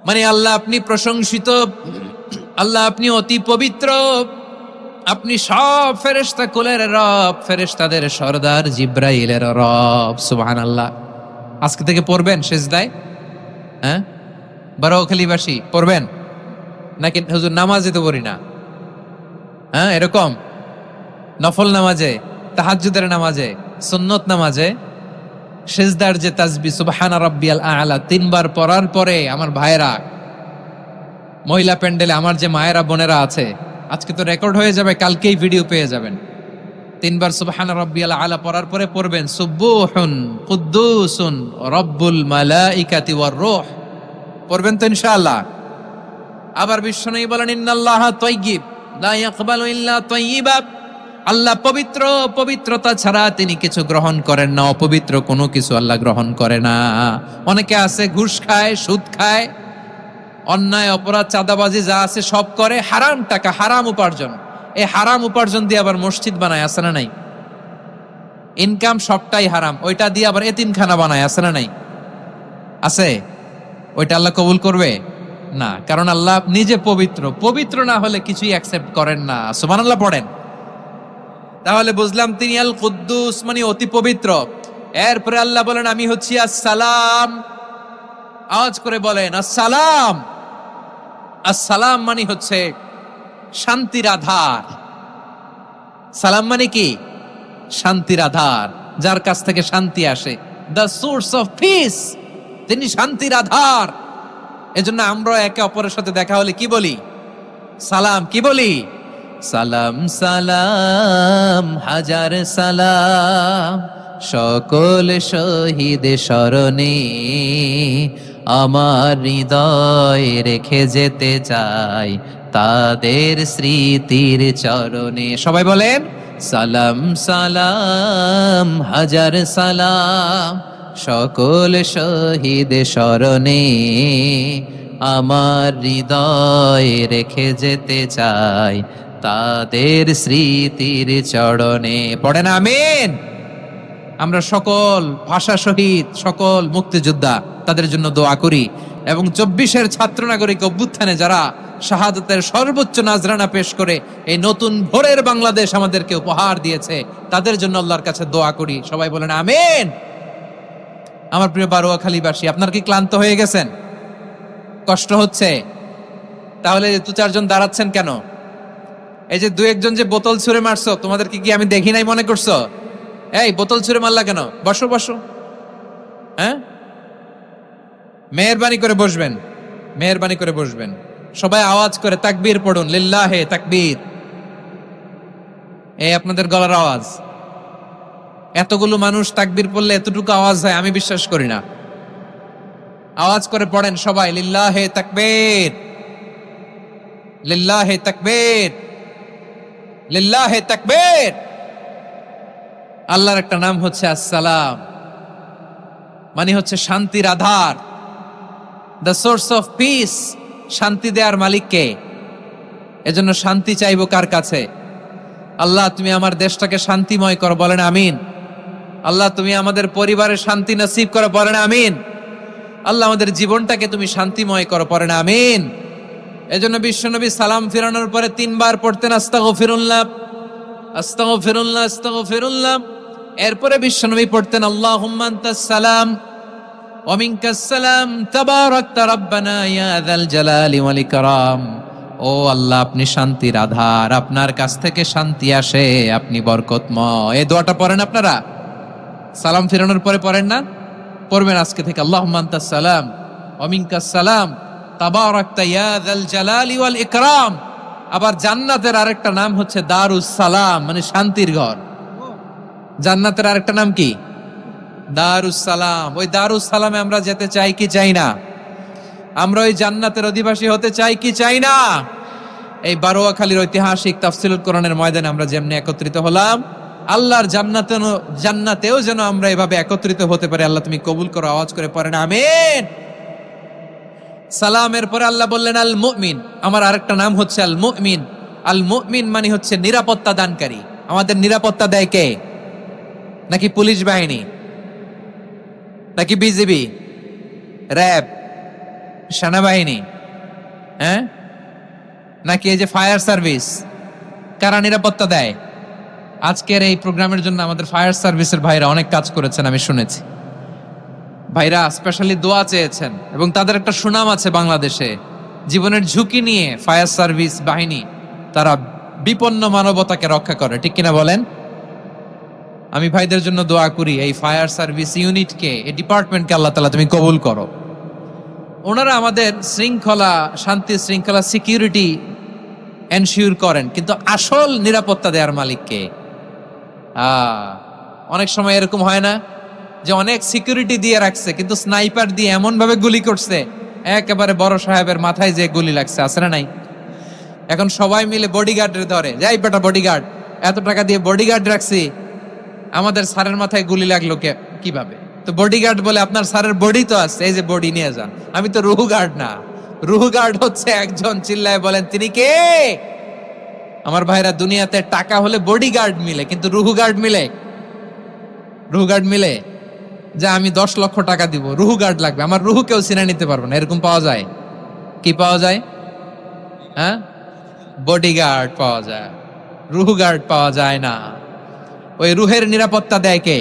মানে আল্লাহ আপনি প্রশংসিত, আল্লাহ আপনি অতি পবিত্র, আপনি সব ফেরেশতা কুলের রব, ফেরেশতাদের সরদার জিব্রাইলের রব। সুবহানাল্লাহ। আজকে থেকে পড়বেন সিজদায়, হ্যাঁ বারোখালীবাসী পড়বেন নাকি? হুজুর নামাজে তো পড়ি না, হ্যাঁ এরকম নফল নামাজে, তাহাজ্জুদের নামাজে, সুন্নত নামাজে সিজদার যে তাসবিহ সুবহানা রাব্বিয়াল আলা 3 বার পড়ার পরে আমার ভাইরা, মহিলা প্যান্ডেলে আমার যে মায়েরা বোনেরা আছে, আজকে তো রেকর্ড হয়ে যাবে, কালকেই ভিডিও পেয়ে যাবেন। 3 বার সুবহানা রাব্বিয়াল আলা পড়ার পরে পড়বেন সুবহুন কুদ্দুসুন রব্বুল মালাইকাতি ওয়ার রূহ, পড়বেন তো ইনশাআল্লাহ। আবার বিশ্বনবী বলেন ইন্নাল্লাহা তাইয়্যিব লা ইয়াকবালু ইল্লা তাইয়্যিবা, আল্লাহ পবিত্র, পবিত্রতা ছাড়া তিনি কিছু গ্রহণ করেন না, অপবিত্র কোনো কিছু আল্লাহ গ্রহণ করে না। অনেকে আছে ঘুষ খায়, সুদ খায়, অন্যায় অপরাধ চাঁদাবাজি যা আছে সব করে, হারাম টাকা, হারাম উপার্জন, এই হারাম উপার্জন দিয়ে আবার মসজিদ বানায়, আছে না নাই? ইনকাম সবটাই হারাম, ওইটা দিয়ে আবার এতিমখানা বানায়, আছে না নাই? আছে। ওইটা আল্লাহ কবুল করবে না, কারণ আল্লাহ নিজে পবিত্র, পবিত্র না হলে কিছুই অ্যাকসেপ্ট করেন না। সুবহানাল্লাহ পড়েন। তাহলে বুঝলাম তিনি আল কুদ্দুস মানে অতি পবিত্র। এরপরে আল্লাহ বলেন আমি হচ্ছি আসসালাম, আওয়াজ করে বলেন আসসালাম। আসসালাম মানে হচ্ছে শান্তির আধার। সালাম মানে কি? শান্তির আধার, যার কাছ থেকে শান্তি আসে, দ্য সোর্স অফ পিস, তিনি শান্তির আধার। এজন্য আমরা একে অপরের সাথে দেখা হলে কি বলি? সালাম। কি বলি? সালাম সালাম হাজার সালাম, সকল শহীদ স্মরণে আমার হৃদয় রেখে যেতে চাই তাদের স্মৃতির চরণে। সবাই বলেন সালাম সালাম হাজার সালাম, সকল শহীদ স্মরণে আমার হৃদয় রেখে যেতে চাই তাদের স্মৃতির চরণে। পড়েন আমিন। আমরা সকল ভাষা শহীদ, সকল মুক্তিযোদ্ধা, তাদের জন্য দোয়া করি এবং 24-এর ছাত্র নাগরিক অভ্যুত্থানে যারা শাহাদাতের সর্বোচ্চ নাজরানা পেশ করে এই নতুন ভোরের বাংলাদেশ আমাদেরকে উপহার দিয়েছে, তাদের জন্য আল্লাহর কাছে দোয়া করি। সবাই বলেন আমিন। আমার প্রিয় বারোয়াখালীবাসী, আপনার কি ক্লান্ত হয়ে গেছেন? কষ্ট হচ্ছে? তাহলে 2-4 জন দাঁড়াচ্ছেন কেন? এই যে 2-1 জন যে বোতল ছুঁড়ে মারছো, তোমাদের কি আমি দেখি নাই মনে করছো? এই বোতল ছুঁড়ে মারলা কেন? বসো বসো। হ্যাঁ, মেহেরবানি করে বসবেন, মেহেরবানি করে বসবেন। সবাই আওয়াজ করে তাকবীর পড়ুন, লিল্লাহে তাকবীর। এই আপনাদের গলার আওয়াজ। এতগুলো মানুষ তাকবীর পড়লে এতটুকু আওয়াজ হয় আমি বিশ্বাস করি না। আওয়াজ করে পড়েন সবাই, লিল্লাহে তাকবীর, লিল্লাহে তাকবীর, লিল্লাহে তাকবীর। আল্লাহর একটা নাম হচ্ছে আসসালাম, মানে হচ্ছে শান্তির আধার, দ্য সোর্স অফ পিস। শান্তি দেওয়ার মালিক কে? এজন্য শান্তি চাইবো কার কাছে? আল্লাহ তুমি আমার দেশটাকে শান্তিময় করো, বলেন আমিন। আল্লাহ তুমি আমাদের পরিবারে শান্তি নসিব করো, বলেন আমিন। আল্লাহ আমাদের জীবনটাকে তুমি শান্তিময় করো, পড়েন আমিন। এজন্য বিশ্বনবী সালাম ফিরানোর পরে 3 বার পড়তেন আস্তাগফিরুল্লাহ, আস্তাগফিরুল্লাহ, আস্তাগফিরুল্লাহ। এরপরে বিশ্বনবী পড়তেন আল্লাহুম্মা আনতাস সালাম ওয়া মিনকাস সালাম তাবারাকতা রাব্বানা ইয়া যাল জালালি ওয়াল ইকরাম। ও আল্লাহ, আপনি শান্তির আধার, আপনার কাছ থেকে শান্তি আসে, আপনি বরকতময়। এই দোয়াটা পড়েন আপনারা সালাম ফিরানোর পরে, পড়েন না? পড়বেন আজকে থেকে, আল্লাহুম্মা আনতাস সালাম ওয়া মিনকাস সালাম তাবারাকতা ইয়া যাল জালালি ওয়াল ইকরাম। আবার জান্নাতের আরেকটা নাম হচ্ছে দারুস সালাম, মানে শান্তির ঘর। জান্নাতের আরেকটা নাম কি? দারুস সালাম। ওই দারুস সালামে আমরা যেতে চাই কি চাই না? আমরা ওই জান্নাতের অধিবাসী হতে চাই কি চাই না? এই বারোয়াখালীর ঐতিহাসিক তাফসীরুল কোরআনের ময়দানে আমরা যেমনি একত্রিত হলাম, আল্লাহর জান্নাতেও যেন আমরা এভাবে একত্রিত হতে পারি। আল্লাহ তুমি কবুল করো। আওয়াজ করে পড়েন আমিন। সালামের পরে আল্লাহ বললেন আল মুমিন। আমার আরেকটা নাম হচ্ছে আল মুমিন। আল মুমিন মানে হচ্ছে নিরাপত্তা দানকারী। আমাদের নিরাপত্তা দেয় কে? নাকি পুলিশ বাহিনী, নাকি বিজিবি, র্যাব, সেনাবাহিনী, হ্যাঁ, নাকি এই যে ফায়ার সার্ভিস? কারা নিরাপত্তা দেয়? আজকের এই প্রোগ্রামের জন্য আমাদের ফায়ার সার্ভিসের ভাইরা অনেক কাজ করেছেন, আমি শুনেছি। ভাইরা স্পেশালি দোয়া চেয়েছেন এবং তাদের একটা সুনাম আছে বাংলাদেশে। জীবনের ঝুঁকি নিয়ে ফায়ার সার্ভিস বাহিনী তারা বিপন্ন মানবতাকে রক্ষা করে, ঠিক কিনা বলেন? আমি ভাইদের জন্য দোয়া করি, এই ফায়ার সার্ভিস ইউনিটকে, এই ডিপার্টমেন্টকে আল্লাহ তাআলা তুমি কবুল করো। ওনারা আমাদের শৃঙ্খলা, শান্তি শৃঙ্খলা, সিকিউরিটি এনশিওর করেন, কিন্তু আসল নিরাপত্তা দেওয়ার মালিক কে? অনেক সময় এরকম হয় না যে অনেক সিকিউরিটি দিয়ে রাখছে, কিন্তু স্নাইপার দিয়ে এমন ভাবে গুলি করছে একেবারে বড় সাহেবের মাথায় যে গুলি লাগছে, আছে না নাই? এখন সবাই মিলে বডিগার্ডের ধরে, যাই বেটা বডিগার্ড, এত টাকা দিয়ে বডিগার্ড রাখছি, আমাদের স্যারের মাথায় গুলি লাগলো কিভাবে? তো বডিগার্ড বলে আপনার স্যারের বডি তো আছে, এই যে বডি নিয়ে যান। আমি তো রুহু গার্ড না। রুহু গার্ড হচ্ছে একজন, চিল্লায় বলেন তিনি কে? আমার ভাইরা, দুনিয়াতে টাকা হলে বডিগার্ড মিলে, কিন্তু রুহু গার্ড মিলে? রুহু গার্ড মিলে যে আমি 10 লক্ষ টাকা দিব, রুহু গার্ড লাগবে, আমার রুহু কেউ চিনে নিতে পারবে না, এরকম পাওয়া যায়? কি পাওয়া যায়? হ্যাঁ, বডিগার্ড পাওয়া যায়, রুহু গার্ড পাওয়া যায় না। ওই রুহের নিরাপত্তা দেয় কে?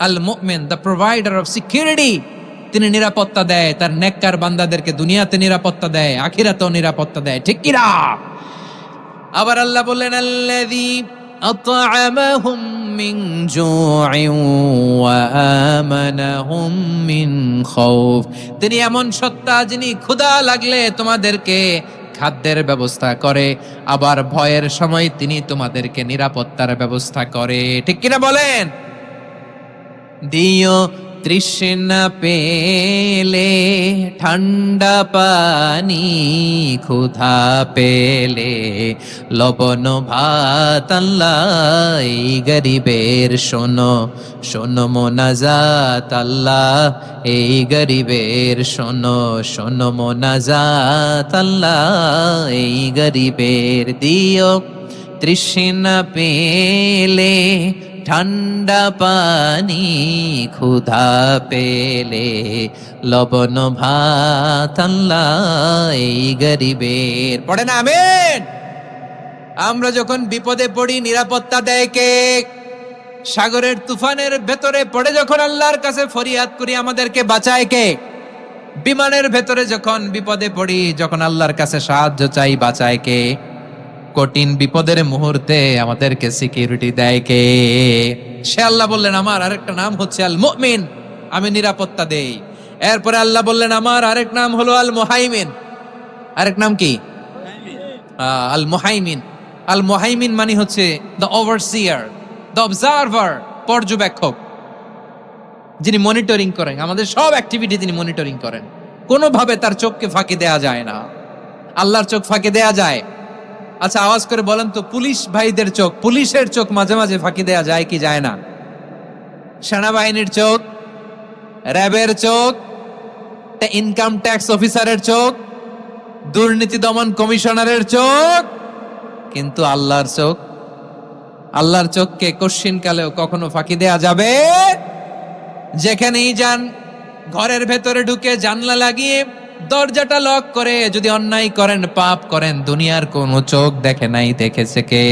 আল মুমিন, দ্য প্রোভাইডার অফ সিকিউরিটি। তিনি নিরাপত্তা দেয় তার নেককার বান্দাদেরকে, দুনিয়াতে নিরাপত্তা দেয়, আখিরাতেও নিরাপত্তা দেয়, ঠিক কি না? আবার আল্লাহ বললেন আল্লাযী আত'আমাহুম মিন জু'ইন ওয়া আমানাহুম মিন খাউফ। তিনি এমন সত্তা যিনি ক্ষুধা লাগলে তোমাদেরকে খাদ্যের ব্যবস্থা করে, আবার ভয়ের সময় তিনি তোমাদেরকে নিরাপত্তার ব্যবস্থা করে, ঠিক কিনা বলেন? দিও তৃষ্ণা পেলে ঠান্ডা পানি, ক্ষুধা পেলে লবণ ভাত, আল্লাহ এই গরিবের শোনো শোনো মোনাজাত, আল্লাহ এই গরিবের শোনো শোনো মোনাজাত, আল্লাহ এই গরিবের। দিও তৃষ্ণা পেলে ঠান্ডা পানি, ক্ষুধা পেলে লবণ ভাত আল্লাহ এই গরিবের। পড়ে না আমিন। আমরা যখন বিপদে পড়ি নিরাপত্তা দেয় কে? সাগরের তুফানের ভেতরে পড়ে যখন আল্লাহর কাছে ফরিয়াদ করি আমাদেরকে বাঁচায় কে? বিমানের ভেতরে যখন বিপদে পড়ি, যখন আল্লাহর কাছে সাহায্য চাই বাঁচায় কে? কঠিন বিপদের মুহূর্তে আমাদেরকে সিকিউরিটি দেয় কে? সে আল্লাহ বললেন আমার আরেকটা নাম হচ্ছে আল মুমিন, আমি নিরাপত্তা দেই। এরপরে আল্লাহ বললেন আমার আরেক নাম হলো আল মুহাইমিন। আরেক নাম কি? আল মুহাইমিন। আল মুহাইমিন মানে হচ্ছে দ্য ওভারসিয়ার, দ্য অবজারভার, পর্যবেক্ষক, যিনি মনিটরিং করেন আমাদের সব অ্যাক্টিভিটি, তিনি মনিটরিং করেন। কোনোভাবে তার চোখকে ফাঁকি দেয়া যায় না। আল্লাহর চোখ ফাঁকি দেয়া যায়? আচ্ছা আওয়াজ করে বলেন তো, পুলিশ ভাইদের চোখ, পুলিশের চোখ মাঝে মাঝে ফাঁকি দেয়া যায় কি যায় না? সেনাবাহিনীর চোখ, র্যাবের চোখ, ইনকাম ট্যাক্স অফিসারের চোখ, দুর্নীতি দমন কমিশনারের চোখ, কিন্তু আল্লাহর চোখ, আল্লাহর চোখকে কশ্চিন কালেও কখনো ফাঁকি দেয়া যাবে? যেখানেই যান, ঘরের ভেতরে ঢুকে জানলা লাগিয়ে দরজাটা লক করে যদি অন্যায় করেন, পাপ করেন, দুনিয়ার কোন চোখ দেখে নাই দেখেছে কে?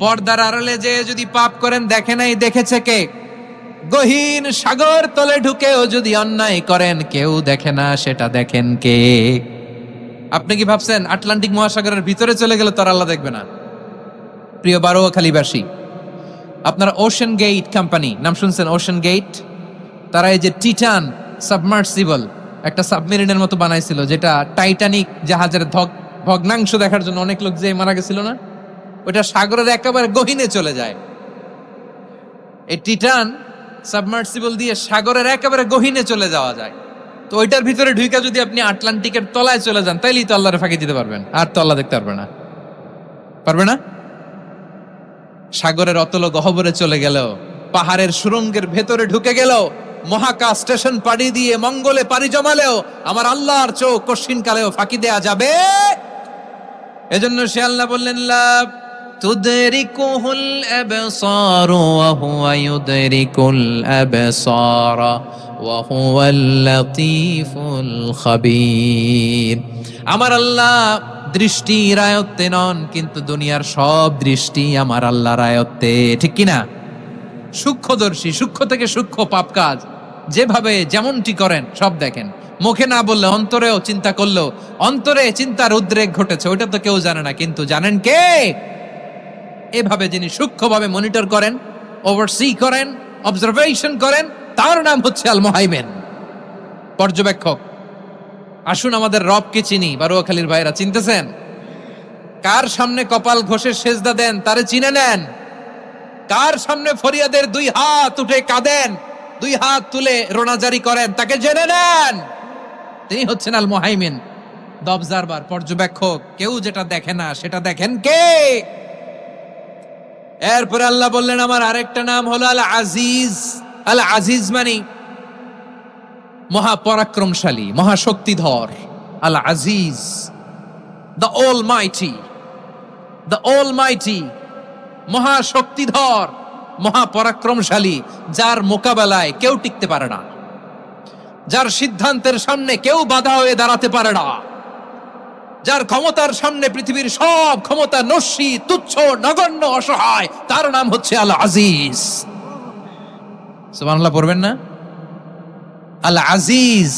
পর্দার আড়ালে যে যদি পাপ করেন, দেখে নাই দেখেছে কে? গহীন সাগর তলে ঢুকেও যদি অন্যায় করেন, কেউ দেখে না, সেটা দেখেন কে? আপনি কি ভাবছেন আটলান্টিক মহাসাগরের ভিতরে চলে গেলে তো আল্লাহ দেখবে না? প্রিয় বারোয়াখালীবাসী, আপনারা ওশান গেট কোম্পানি নাম শুনছেন? ওশান গেট, তারা এই যে টিটান সাবমার্সিবল একটা সাবমেরিনের মতো বানাইছিল, যেটা টাইটানিক জাহাজের ভগ্নাংশ দেখার জন্য অনেক লোক যে মারা গেছিল না, ওটা সাগরের একেবারে গহীনে চলে যায়। এই টিটান সাবমার্সিবল দিয়ে সাগরের একেবারে গহীনে চলে যাওয়া যায়। তো ওইটার ভিতরে ঢুইকা যদি আপনি আটলান্টিকের তলায় চলে যান, তাইলেই তো আল্লাহরে ফাঁকি দিতে পারবেন, আর তো আল্লাহ দেখতে পারবে না। পারবে না? সাগরের অতল গহ্বরে চলে গেল, পাহাড়ের সুরঙ্গের ভেতরে ঢুকে গেল, মহাকাশ স্টেশন পাড়ি দিয়ে মঙ্গলে পাড়ি জমালেও আমার আল্লাহর চোখ কশ্চিন কালেও ফাঁকি দেয়া যাবে? এজন্য সে আল্লাহ বললেন লা তুদরিকুহুল আবসার ওয়া হুয়া ইউদরিকুল আবসার ওয়া হুয়াল লাতীফুল খাবীর। আমার আল্লাহ দৃষ্টির আয়ত্তে নন, কিন্তু দুনিয়ার সব দৃষ্টি আমার আল্লাহর আয়ত্তে, ঠিক কিনা? সূক্ষ্মদর্শী, সূক্ষ্ম থেকে সূক্ষ্ম পাপ কাজ যেভাবে যেমনটি করেন সব দেখেন। মুখে না বললে অন্তরেও চিন্তা করলেও অন্তরে চিন্তার উদ্রেক ঘটেছে, ওইটা তো কেউ জানে না, কিন্তু জানেন কে? এভাবে যিনি সূক্ষ্মভাবে মনিটর করেন, ওভারসি করেন, অবজারভেশন করেন, তার নাম হচ্ছে আল মুহাইমিন, পর্যবেক্ষক। আসুন আমাদের রবকে চিনি। বারোয়াখালীর ভাইরা চিনতেছেন? কার সামনে কপাল ঘষে সেজদা দেন তারে চিনে নেন। কার সামনে ফরিয়াদের দুই হাত উঠে কাঁদেন, দুই হাত তুলে রোনাজারি করেন, তাকে জেনে নেন। তিনি হচ্ছেন আল মুহাইমিন, দ্য অবজারভার, পর্যবেক্ষক। কেউ যেটা দেখে না সেটা দেখেন কে? এরপরে আল্লাহ বললেন আমার আরেকটা নাম হলো আল আজিজ। আল আজিজ মানে মহাপরাক্রমশালী, মহাশক্তিধর। আল আজিজ, দ্য অলমাইটি, দ্য অলমাইটি, মহাশক্তিধর, মহাপরাক্রমশালী, যার মোকাবেলায় কেউ টিকতে পারে না, যার সিদ্ধান্তের সামনে কেউ বাধা হয়ে দাঁড়াতে পারে না, যার ক্ষমতার সামনে পৃথিবীর সব ক্ষমতা নস্যি, তুচ্ছ, নগণ্য, অসহায়, তার নাম হচ্ছে আল আজিজ। সুবহানাল্লাহ পড়বেন না? আল আজিজ,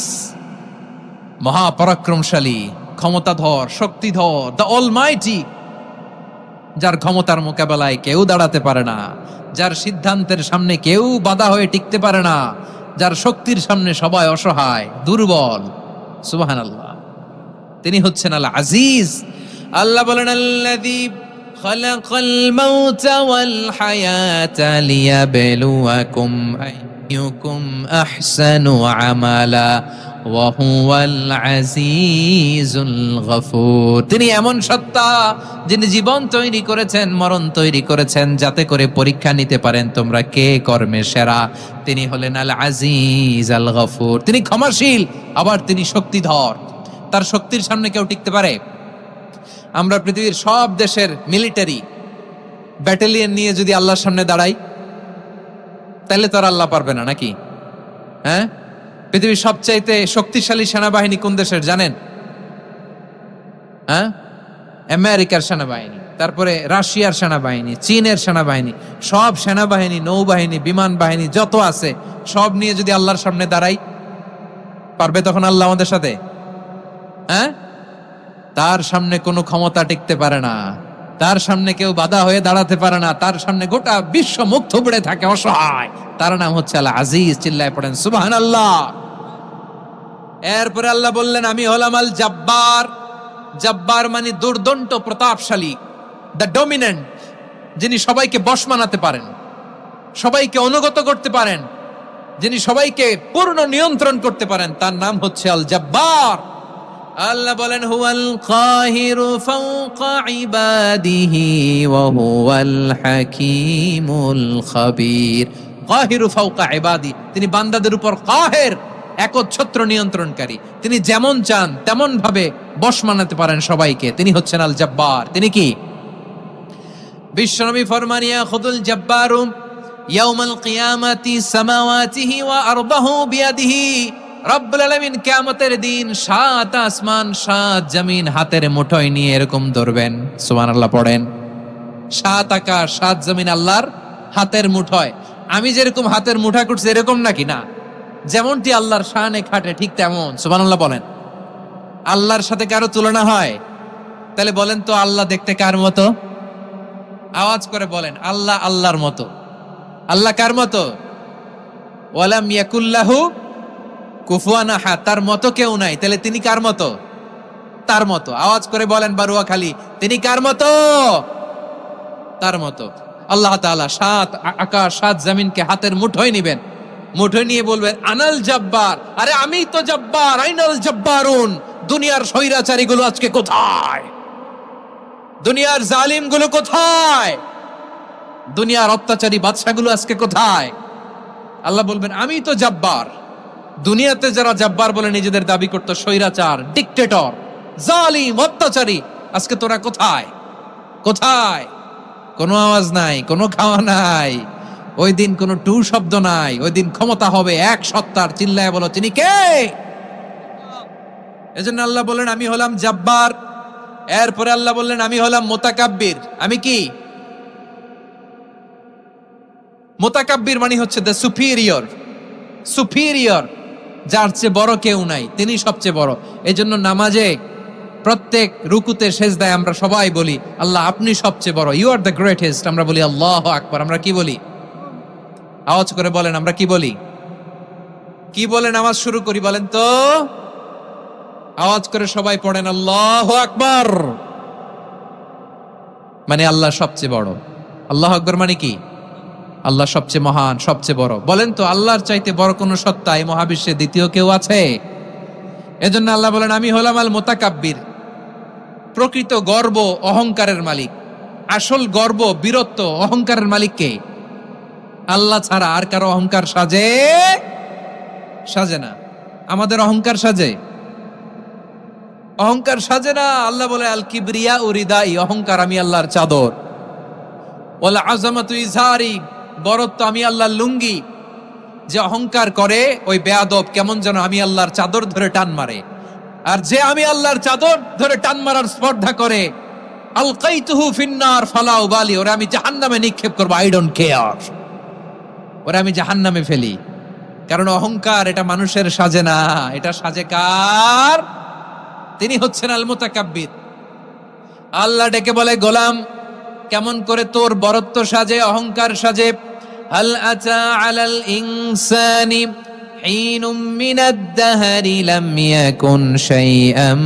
মহাপরাক্রমশালী, ক্ষমতাধর, শক্তিধর, দ্য অলমাইটি, যার ক্ষমতার মোকাবেলায় কেউ দাঁড়াতে পারে না, যার সিদ্ধান্তের সামনে কেউ বাধা হয়ে টিকতে পারে না, যার শক্তির সামনে সবাই অসহায়, দুর্বল। সুবহানাল্লাহ, তিনি হচ্ছেন আল আজিজ। আল্লাহ বলেন আল্লাযী খালাকাল মাউতা ওয়াল হায়াতা লিয়াবলুয়াকুম আইয়ুকুম আহসানু আমালা ওয়া হুয়াল আজিজুল গফুর। তিনি এমন সত্তা যিনি জীবন তৈরি করেছেন, মরণ তৈরি করেছেন, যাতে করে পরীক্ষা নিতে পারেন তোমরা কে কর্মে সেরা। তিনি হলেন আল আজিজ আল গফুর। তিনি ক্ষমাশীল, আবার তিনি শক্তিধর। তার শক্তির সামনে কেউ টিকতে পারে? আমরা পৃথিবীর সব দেশের মিলিটারি ব্যাটালিয়ন নিয়ে যদি আল্লাহর সামনে দাঁড়াই, তাহলে তো আর আল্লাহ পারবে না নাকি? হ্যাঁ, পৃথিবীর সবচাইতে শক্তিশালী সেনাবাহিনী কোন দেশের জানেন? হ্যাঁ, আমেরিকার সেনাবাহিনী, তারপরে রাশিয়ার সেনাবাহিনী, চীনের সেনাবাহিনী, সব সেনাবাহিনী, নৌবাহিনী, বিমান বাহিনী যত আছে সব নিয়ে যদি আল্লাহর সামনে দাঁড়াই, পারবে তখন আল্লাহ আমাদের সাথে? হ্যাঁ, তার সামনে কোনো ক্ষমতা টিকতে পারে না, তার সামনে কেউ বাধা হয়ে দাঁড়াতে পারে না, তার সামনে গোটা বিশ্ব মুখ থুবড়ে থাকে অসহায়। তার নাম হচ্ছে আল আজিজ। চিল্লায় পড়েন সুবহানাল্লাহ। এরপরে আল্লাহ বললেন আমি হলাম আল জব্বার। জব্বার মানে দুর্দন্ত প্রতাপশালী, দ্য ডমিনেন্ট, যিনি সবাইকে বশ মানাতে পারেন, সবাইকে অনুগত করতে পারেন, যিনি সবাইকে পূর্ণ নিয়ন্ত্রণ করতে পারেন, তার নাম হচ্ছে আল জব্বার। আল্লাহ বলেন হুয়াল কাহিরু ফাওকা ইবাদিহি ওয়া হুয়াল হাকীমুল খাবীর। কাহিরু ফাওকা ইবাদি, তিনি বান্দাদের উপর কাহের, একচ্ছত্র নিয়ন্ত্রণকারী। তিনি যেমন চান তেমন ভাবে বশ মানাতে পারেন সবাইকে। তিনি হচ্ছেন আল জব্বার। তিনি কি? বিশ্বনবী ফরমান ইয়াখুদুল জব্বারু ইয়াউমাল কিয়ামাতি সামাওয়াতিহি ওয়া আরদাহু বিয়াদিহি। রব্বুল আলামিন কিয়ামতের দিন 7 আসমান 7 জমিন হাতের মুঠোয় নিয়ে এরকম ধরবেন। সুবহানাল্লাহ পড়েন। 7 আকাশ 7 জমিন আল্লাহর হাতের মুঠোয়। আমি যেরকম হাতের মুঠা করছি এরকম নাকি? না, যেমনটি আল্লাহর শানে খাটে ঠিক তেমন। সুবহানাল্লাহ বলেন। আল্লাহর সাথে কারো তুলনা হয়? তাহলে বলেন তো আল্লাহ দেখতে কার মতো? আওয়াজ করে বলেন আল্লাহ আল্লাহর মতো। আল্লাহ কার মতো? ওয়ালাম ইয়াকুল্লাহু কুফুয়ান আহাদ, তার মতো কেউ নাই। তাহলে তিনি কার মতো? তার মতো। আওয়াজ করে বলেন বারুয়াখালী, তিনি কার মতো? তার মতো। আল্লাহ তাআলা 7 আকাশ 7 জমিনকে হাতের মুঠোয় নিবেন, মুঠোয় নিয়ে বলবেন আনাল জব্বার। আরে আমি তো জব্বার। আইনাল জব্বারুন। দুনিয়ার স্বৈরাচারী গুলো আজকে কোথায়? দুনিয়ার জালিম গুলো কোথায়? দুনিয়ার অত্যাচারী বাদশাগুলো আজকে কোথায়? আল্লাহ বলবেন আমি তো জব্বার। দুনিয়াতে যারা জব্বার বলে নিজেদের দাবি করত, স্বৈরাচার, ডিক্টেটর, জালিম, অত্যাচারী, আজকে তোরা কোথায়? কোথায়? কোনো আওয়াজ নাই, কোনো খাওয়া নাই, ওই দিন কোনো টু শব্দ নাই। ওই দিন ক্ষমতা হবে এক সত্তার। চিল্লায় বলো তিনি কে? এজন্য আল্লাহ বললেন আমি হলাম জব্বার। এরপরে আল্লাহ বললেন আমি হলাম মুতাকাব্বির। আমি কি? মুতাকাব্বির মানে হচ্ছে দ্য সুপিরিয়র। সুপিরিয়র, যার চেয়ে বড় কেউ নাই, তিনি সবচেয়ে বড়। এই জন্য নামাজে প্রত্যেক রুকুতে সেজদায় আমরা সবাই বলি আল্লাহ আপনি সবচেয়ে বড়, ইউ আর দ্য গ্রেটেস্ট। আমরা বলি আল্লাহু আকবার। আমরা কি বলি? আওয়াজ করে বলেন আমরা কি বলি? কি বলে নামাজ শুরু করি বলেন তো? আওয়াজ করে সবাই পড়েন আল্লাহু আকবার। মানে আল্লাহ সবচেয়ে বড়। আল্লাহু আকবার মানে কি? আল্লাহ সবচেয়ে মহান, সবচেয়ে বড়। বলেন তো আল্লাহর চাইতে বড় কোন সত্তা এই মহাবিশ্বে দ্বিতীয় কেউ আছে? এজন্য আল্লাহ বলেন আমি হলাম আল মুতাকাব্বির। প্রকৃত গর্ব অহংকারের মালিক। আসল গর্ব, বীরত্ব, অহংকারের মালিক কে? আল্লাহ ছাড়া আর কারো অহংকার সাজে? সাজে না। আমাদের অহংকার সাজে? অহংকার সাজে না। আল্লাহ বলে আল কিবরিয়া উরিদাই, অহংকার আমি আল্লাহর চাদর। ওয়াল আযামাতু ইজারি, বরত্ব আমি আল্লাহর লুঙ্গি। যে অহংকার করে ওই বেয়াদব কেমন যেন আমি আল্লাহর চাদর ধরে টান মারে। আর যে আমি আল্লাহর চাদর ধরে টান মারার স্পর্ধা করে আলকাইতুহু ফিন্নার ফালা উবালি, ওরে আমি জাহান্নামে নিক্ষেপ করব, আই ডোন্ট কেয়ার, ওরে আমি জাহান্নামে ফেলি। কারণ অহংকার এটা মানুষের সাজে না, এটা সাজে কার? তিনি হচ্ছেন আল মুতাকাব্বির। আল্লাহ ডেকে বলে গোলাম কেমন করে তোর বরত্ব সাজে, অহংকার সাজে? হাল আতা আলাল ইনসানি হিনুম মিনাদ দাহরি লাম ইয়াকুন শাইআম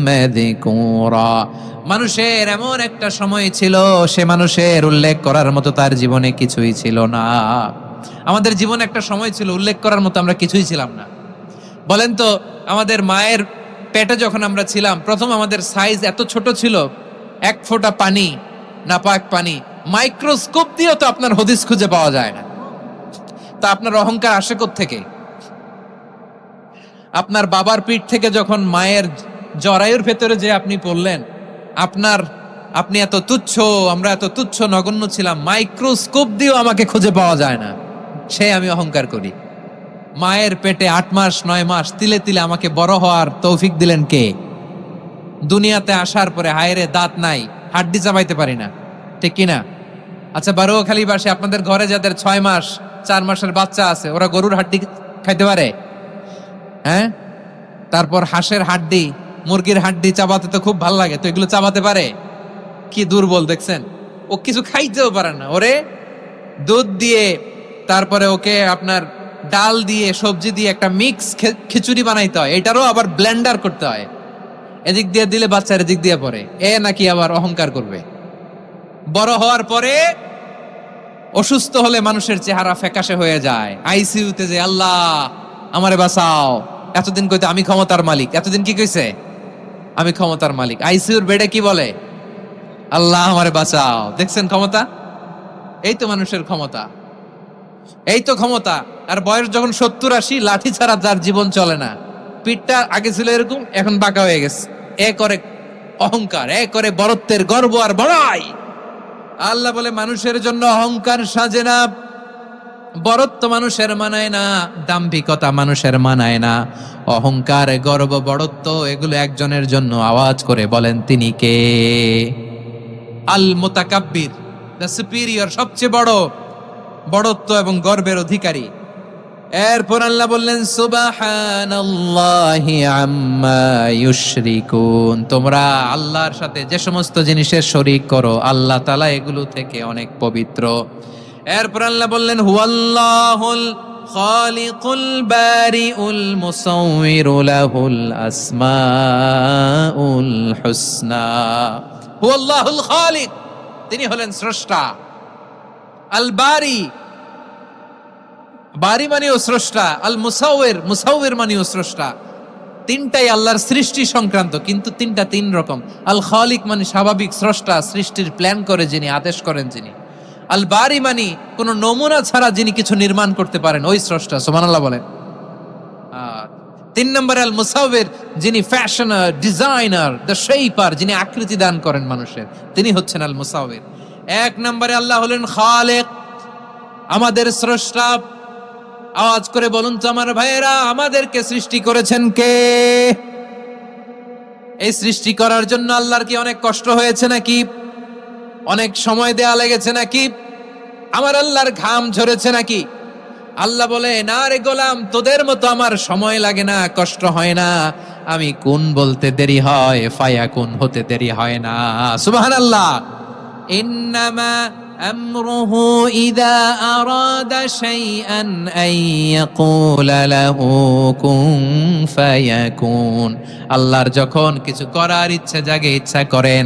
মাযকুরা। মানুষের এমন একটা সময় ছিল, সে মানুষের উল্লেখ করার মতো তার জীবনে কিছুই ছিল না। আমাদের জীবনে একটা সময় ছিল উল্লেখ করার মতো আমরা কিছুই ছিলাম না। বলেন তো আমাদের মায়ের পেটে যখন আমরা ছিলাম, প্রথম আমাদের সাইজ এত ছোট ছিল, 1 ফোঁটা পানি, নাপাক পানি, মাইক্রোস্কোপ দিয়েও তো আপনার হদিস খুঁজে পাওয়া যায় না। তা আপনার অহংকার আসে কোত্থেকে? আপনার বাবার পিঠ থেকে যখন মায়ের জরায়ুর ভেতরে যে আপনি পড়লেন, আপনি এত তুচ্ছ, আমরা এত তুচ্ছ নগণ্য ছিলাম, মাইক্রোস্কোপ দিয়েও আমাকে খুঁজে পাওয়া যায় না। সে আমি অহংকার করি। মায়ের পেটে 8 মাস 9 মাস তিলে তিলে আমাকে বড় হওয়ার তৌফিক দিলেন কে? দুনিয়াতে আসার পরে হায়রে দাঁত নাই, হাড্ডি চাবাইতে পারি না, ঠিক কিনা? আচ্ছা, বারোখালীবাসী আপনাদের ঘরে যাদের 6 মাস 4 মাসের বাচ্চা আছে, ওরা গরুর হাড্ডি খাইতে পারে? হ্যাঁ। তারপর হাঁসের হাড্ডি, মুরগির হাড্ডি চাবাতে তো খুব ভাল লাগে, তো এগুলো চাবাতে পারে? কি দুর্বল দেখছেন, ও কিছু খাইতেও পারে না। ওরে দুধ দিয়ে, তারপরে ওকে আপনার ডাল দিয়ে সবজি দিয়ে একটা মিক্স খিচুড়ি বানাইতে হয়, এটারও আবার ব্লেন্ডার করতে হয়। এদিক দিয়ে দিলে বাচ্চার এদিক দিয়ে পড়ে, এ নাকি আবার অহংকার করবে। বড় হওয়ার পরে অসুস্থ হলে মানুষের চেহারা ফ্যাকাশে হয়ে যায়, আইসিইউতে যে আল্লাহ আমারে বাঁচাও। এতদিন কইতে আমি ক্ষমতার মালিক, এতদিন কি কইছে? আমি ক্ষমতার মালিক। আইসিইউর বেডে কি বলে? আল্লাহ আমারে বাঁচাও। দেখছেন ক্ষমতা? এই তো মানুষের ক্ষমতা, এই তো ক্ষমতা। আর বয়স যখন 70-80, লাঠি ছাড়া যার জীবন চলে না। পিঠটা আগে ছিল এরকম, এখন বাঁকা হয়ে গেছে। এ করে অহংকার, এ করে বড়ত্বের গর্ব আর বড়াই। আল্লাহ বলে মানুষের জন্য অহংকার সাজে না, বড়ত্ব মানুষের মানায় না, দাম্ভিকতা মানুষের মানায় না। অহংকার, গর্ব, বড়ত্ব এগুলো একজনের জন্য। আওয়াজ করে বলেন তিনি কে? আল মুতাকাব্বির, দ্য সুপিরিয়র, সবচেয়ে বড়, বড়ত্ব এবং গর্বের অধিকারী। এরপর আল্লাহ বললেন সুবহানাল্লাহি আম্মা ইউশরিকুন, তোমরা আল্লাহর সাথে যে সমস্ত জিনিসের শরীক করো, আল্লাহ তাআলা এগুলো থেকে অনেক পবিত্র। এরপর আল্লাহ বললেন হুয়াল্লাহুল খালিকুল বারিউল মুসাউউইরু লাহুল আসমাউল হুসনা। হুয়াল্লাহুল খালিক, তিনি হলেন স্রষ্টা। আল বারি, বারি মানেও স্রষ্টা। আল মুসাউইর, মুসাউইর মানেও স্রষ্টা। তিনটাই আল্লাহর সৃষ্টি সংক্রান্ত, কিন্তু তিনটা তিন রকম। আল খালিক মানে স্বাভাবিক স্রষ্টা, সৃষ্টির প্ল্যান করে যিনি, আদেশ করেন যিনি। আল বারি মানে কোন নমুনা ছাড়া যিনি কিছু নির্মাণ করতে পারেন, ওই স্রষ্টা। সুবহানাল্লাহ বলেন। 3 নম্বরে আল মুসাউইর, যিনি ফ্যাশনার, ডিজাইনার, দ্য শেপার, যিনি আকৃতি দান করেন মানুষের, তিনি হচ্ছেন আল মুসাউইর। 1 নম্বরে আল্লাহ হলেন খালেক, আমাদের স্রষ্টা। আওয়াজ করে বলুন তো আমার ভাইয়েরা, আমাদেরকে সৃষ্টি করেছেন কে? এই সৃষ্টি করার জন্য আল্লাহর কি অনেক কষ্ট হয়েছে নাকি? অনেক সময় দেয়া লেগেছে নাকি? আমার আল্লাহর ঘাম ঝরেছে নাকি? আল্লাহ বলে না রে গোলাম, তোদের মতো আমার সময় লাগে না, কষ্ট হয় না। আমি কোন বলতে দেরি হয়, ফায়াকুন হতে দেরি হয় না। সুবহানাল্লাহ। ইন্নামা আমরুহু ইযা আরাদা শাইআন আন ইয়াকুলা লাহু কুন ফায়াকুন। আল্লাহর যখন কিছু করার ইচ্ছা জাগে, ইচ্ছা করেন,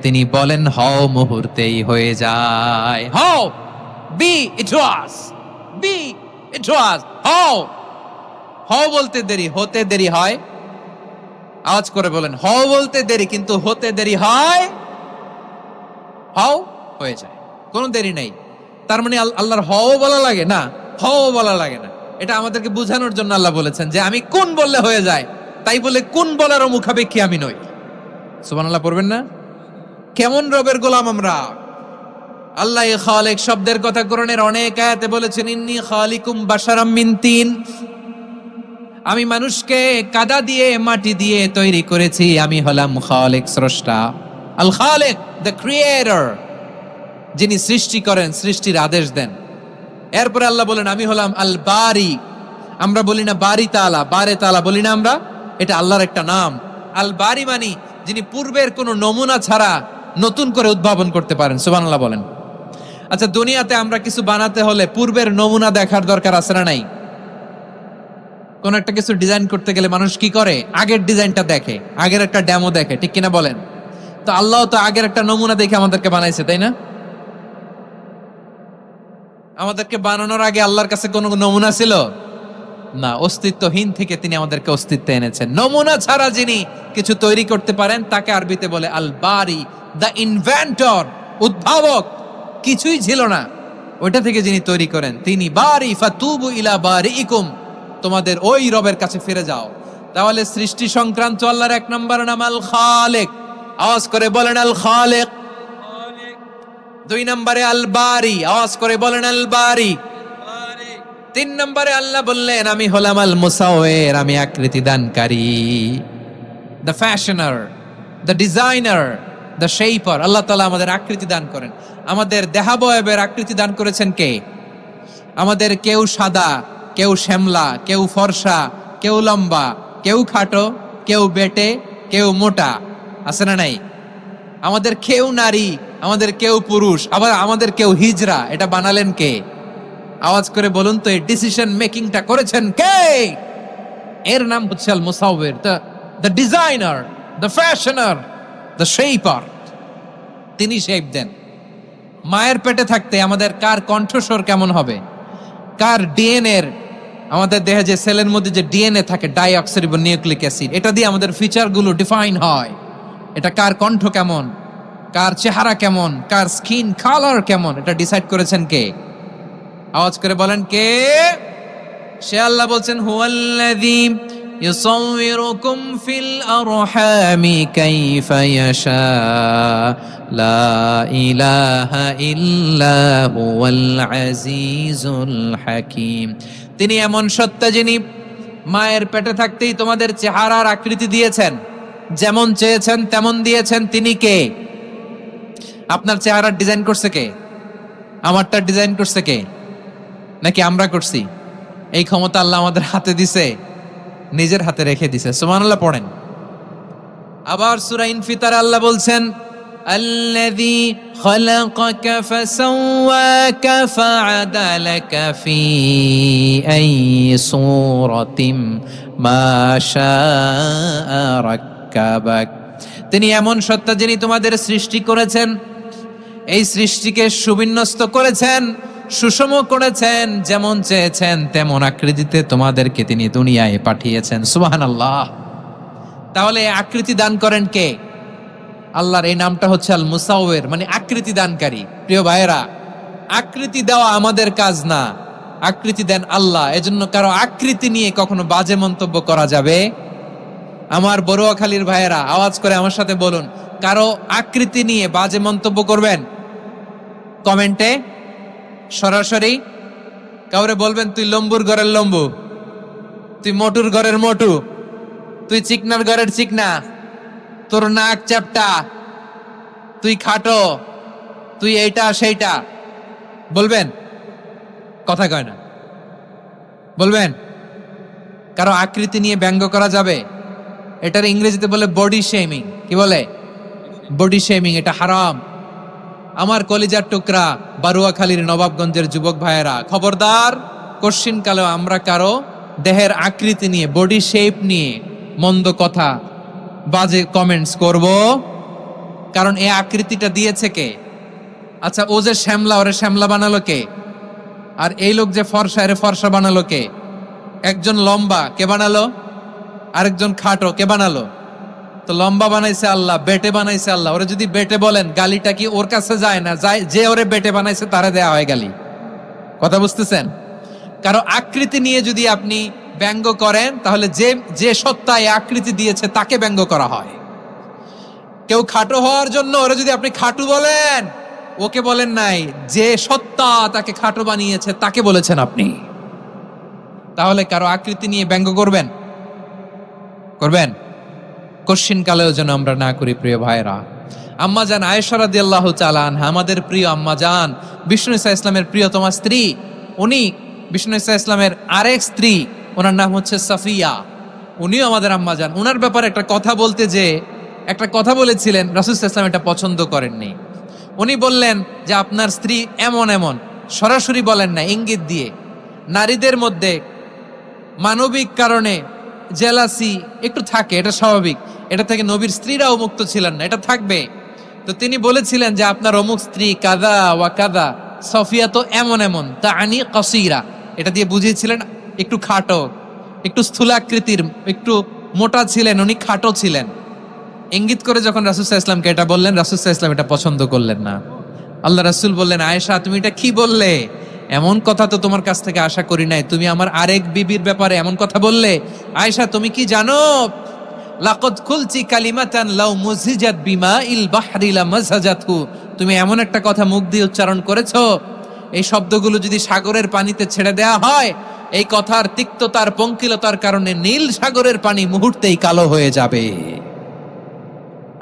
তিনি বলেন হও, মুহূর্তেই হয়ে যায়। হও, বি ইট ওয়াজ, বি ইট ওয়াজ। হও, হও বলতে দেরি, হতে দেরি হয়। আওয়াজ করে বলেন, হও বলতে দেরি, কিন্তু হতে দেরি হয়। হও হয়ে যায়, কোনো দেরি নাই। তার মানে আল্লাহর হও বলা লাগে না, হও বলা লাগে না। এটা আমাদেরকে বোঝানোর জন্য আল্লাহ বলেছেন যে আমি কোন বললে হয়ে যায়, তাই বলে কোন বলারও মুখাপেক্ষী আমি নই। সুবহানাল্লাহ পড়বেন না? কেমন রবের গোলাম আমরা! আল্লাহ খালিক শব্দের কথা কোরআনের অনেক আয়াতে বলেছেন, ইন্নী খালিকুম বাশারাম মিন তিন, আমি মানুষকে কাদা দিয়ে, মাটি দিয়ে তৈরি করেছি। আমি হলাম খালিক, স্রষ্টা। আল খালিক, দ্য ক্রিয়েটর, যিনি সৃষ্টি করেন, সৃষ্টির আদেশ দেন। এরপরে আল্লাহ বলেন আমি হলাম আল বারি। আমরা বলি না বারি তাআলা, বারে তাআলা বলি না আমরা, এটা আল্লাহর একটা নাম। আল বারি মানে যিনি পূর্বের কোনো নমুনা ছাড়া নতুন করে উদ্ভাবন করতে পারেন। সুবহানাল্লাহ বলেন। আচ্ছা, দুনিয়াতে আমরা কিছু বানাতে হলে পূর্বের নমুনা দেখার দরকার আছে না নাই? কোন একটা কিছু ডিজাইন করতে গেলে মানুষ কি করে? আগের ডিজাইনটা দেখে, আগের একটা ডেমো দেখে, ঠিক কিনা বলেন? তো আল্লাহ তো আগের একটা নমুনা দেখে আমাদেরকে বানাইছে, তাই না? আমাদেরকে বানানোর আগে আল্লাহর কাছে কোনো নমুনা ছিল না। অস্তিত্বহীন থেকে তিনি আমাদেরকে অস্তিত্বে এনেছেন। নমুনা ছাড়া যিনি কিছু তৈরি করতে পারেন তাকে আরবিতে বলে আল বারি, দ্য ইনভেন্টর, উদ্ভাবক। কিছুই ছিল না, ওইটা থেকে যিনি তৈরি করেন তিনি বারি। ফাতুবু ইলা বারিইকুম, তোমাদের ওই রবের কাছে ফিরে যাও। তাহলে সৃষ্টি সংক্রান্ত আল্লাহর 1 নম্বর নাম আল খালিক। আওয়াজ করে বলেন আল খালিক। 2 নম্বরে আল বারি। আওয়াজ করে বলেন আল বারি। তিন নম্বরে আল্লাহ বললেন আমি হলাম আল মুসাওয়ির, আমি আকৃতি দানকারী, the fashioner, the designer, the shaper. আল্লাহ তাআলা আমাদের আকৃতি দান করেন। আমাদের দেহাবয়বের আকৃতি দান করেছেন কে? আমাদের কেউ সাদা, কেউ শ্যামলা, কেউ ফর্সা, কেউ লম্বা, কেউ খাটো, কেউ বেটে, কেউ মোটা, আছে না নাই? আমাদের কেউ নারী, আমাদের কেউ পুরুষ, আবার আমাদের কেউ হিজড়া। এটা বানালেন কে? আওয়াজ করে বলুন তো, এই ডিসিশন মেকিংটা করেছেন কে? এর নাম হচ্ছে আল মুসাওয়ির, the designer, the fashioner, the shaper. তিনি শেপ দেন। মায়ের পেটে থাকতে আমাদের কার কণ্ঠস্বর কেমন হবে, কার ডিএনএ, আমাদের দেহে যে সেলের মধ্যে যে ডিএনএ থাকে, ডাইঅক্সিরিবো নিউক্লিক অ্যাসিড, এটা দিয়ে আমাদের ফিচারগুলো ডিফাইন হয়। এটা কার কণ্ঠ কেমন, কার চেহারা কেমন, কার স্কিন কালার কেমন, এটা ডিসাইড করেছেন কে? আওয়াজ করে বলেন কে? সে আল্লাহ বলছেন হুয়াল্লাযী ইউসাউবিরুকুম ফিল আরহামি কাইফা ইয়াশা লা ইলাহা ইল্লা হুয়াল আজিজুল হাকীম। তিনি এমন সত্তা যিনি মায়ের পেটে থাকতেই তোমাদের চেহারার আকৃতি দিয়েছেন, যেমন চেয়েছেন তেমন দিয়েছেন। তিনি কে? আপনার চেহারার ডিজাইন করছে কে? আমারটা ডিজাইন করছে কে? নাকি আমরা করছি? এই ক্ষমতা আল্লাহ আমাদের হাতে দিছে, নিজের হাতে রেখে দিছে। সুবহানাল্লাহ পড়েন। আবার সূরা ইনফিতার আল্লাহ বলছেন আল্লাযী খালাকাকা ফাসাওয়াকা ফাআদালাকা ফি আইয়ি সূরাতিন মা শাআ রাক্কাবাক। তিনি এমন সত্তা যিনি তোমাদের সৃষ্টি করেছেন, এই সৃষ্টিকে সুবিন্যস্ত করেছেন, সুষম করেছেন, যেমন চেয়েছেন তেমন আকৃতিতে তোমাদেরকে তিনি দুনিয়ায় পাঠিয়েছেন। সুবহানাল্লাহ। তাহলে আকৃতি দান করেন কে? আল্লাহর এই নামটা হচ্ছে আল মুসাওয়ির, মানে আকৃতি দানকারী। প্রিয় ভাইয়েরা, আকৃতি দেওয়া আমাদের কাজ না, আকৃতি দেন আল্লাহ। এজন্য কারো আকৃতি নিয়ে কখনো বাজে মন্তব্য করা যাবে? আমার বড়ুয়াখালীর ভাইয়েরা আওয়াজ করে আমার সাথে বলুন, কারো আকৃতি নিয়ে বাজে মন্তব্য করবেন? কমেন্টে সরাসরি কাউরে বলবেন তুই লম্বুর ঘরের লম্বু, তুই মোটুর ঘরের মোটু, তুই চিকনার ঘরের চিকনা, তোর নাক চ্যাপটা, তুই খাটো, তুই এইটা সেইটা বলবেন? কথা কয় না, বলবেন? কারো আকৃতি নিয়ে ব্যঙ্গ করা যাবে? এটার ইংরেজিতে বলে বডি শেমিং। কি বলে? Body shaming. এটা হারাম। আমার কলিজার টুকরা বারুয়াখালীর নবাবগঞ্জের যুবক ভাইয়েরা, খবরদার, কোশ্চিন কালেও আমরা কারো দেহের আকৃতি নিয়ে, বডি শেপ নিয়ে মন্দ কথা, বাজে কমেন্টস করব? কারণ এই আকৃতিটা দিয়েছে কে? আচ্ছা, ও যে শ্যামলা, ওরে শ্যামলা বানালো কে? আর এই লোক যে ফর্সা, এরে ফর্সা বানালো কে? একজন লম্বা, কে বানালো? আরেকজন খাটো, কে বানালো? তো লম্বা বানাইছে আল্লাহ, বেটে বানাইছে আল্লাহ। ওরে যদি বেটে বলেন, গালিটা কি ওর কাছে যায় না? যায়। যে ওরে বেটে বানাইছে তারে দেয়া হয় গালি। কথা বুঝতেছেন? কারো আকৃতি নিয়ে যদি আপনি ব্যঙ্গ করেন, তাহলে যে যে সত্তা এই আকৃতি দিয়েছে তাকে ব্যঙ্গ করা হয়। কেউ খাটো হওয়ার জন্য ওরে যদি আপনি খাটু বলেন, ওকে বলেন নাই, যে সত্তা তাকে খাটো বানিয়েছে তাকে বলেছেন আপনি। তাহলে কারো আকৃতি নিয়ে ব্যঙ্গ করবেন? করবেন? কোশ্চিন কালেও যেন আমরা না করি। প্রিয় ভাইরা, আম্মা জান আয়েশা রাদিয়াল্লাহু তাআলা আনহা, আমাদের প্রিয় আম্মা জান, বিষ্ণু ইসা ইসলামের প্রিয়তমা স্ত্রী, উনি বিষ্ণু ইসা ইসলামের আরেক স্ত্রী, ওনার নাম হচ্ছে সাফিয়া, উনিও আমাদের আম্মা জান। ওনার ব্যাপারে একটা কথা বলতে যে একটা কথা বলেছিলেন, রাসূল সাল্লাল্লাহু আলাইহি ওয়াসাল্লাম এটা পছন্দ করেননি। উনি বললেন যে আপনার স্ত্রী এমন এমন, সরাসরি বলেন না, ইঙ্গিত দিয়ে। নারীদের মধ্যে মানবিক কারণে জেলাসি একটু থাকে, এটা স্বাভাবিক। এটা থেকে নবীর স্ত্রীরাও মুক্ত ছিলেন না, এটা থাকবে। তো তিনি বলেছিলেন যে আপনার অমুক স্ত্রী কাদা ওয়া কাদা, সফিয়া তো এমন এমন, তা আনি কসিরা, এটা দিয়ে বুঝিয়েছিলেন একটু খাটো, একটু স্থূলাকৃতির, একটু মোটা ছিলেন, উনি খাটো ছিলেন। ইঙ্গিত করে যখন রাসূল সাল্লাল্লাহু আলাইহি ওয়াসাল্লামকে এটা বললেন, রাসূল সাল্লাল্লাহু আলাইহি ওয়াসাল্লাম এটা পছন্দ করলেন না। আল্লাহ রাসূল বললেন, আয়েশা তুমি এটা কি বললে? এমন কথা তো তোমার কাছ থেকে আশা করি নাই। তুমি আমার আরেক বিবির ব্যাপারে এমন কথা বললে। আয়েশা তুমি কি জানো, লাকাদ কুলতি কালিমাতান লাউ মুযিজাত বিমাইল বাহরি লামাযাজাতহু, তুমি এমন একটা কথা মুখ দিয়ে উচ্চারণ করেছো, এই শব্দগুলো যদি সাগরের পানিতে ছেড়ে দেয়া হয়, এই কথার তিক্ততার পঙ্কিলতার কারণে নীল সাগরের পানি মুহূর্তেই কালো হয়ে যাবে।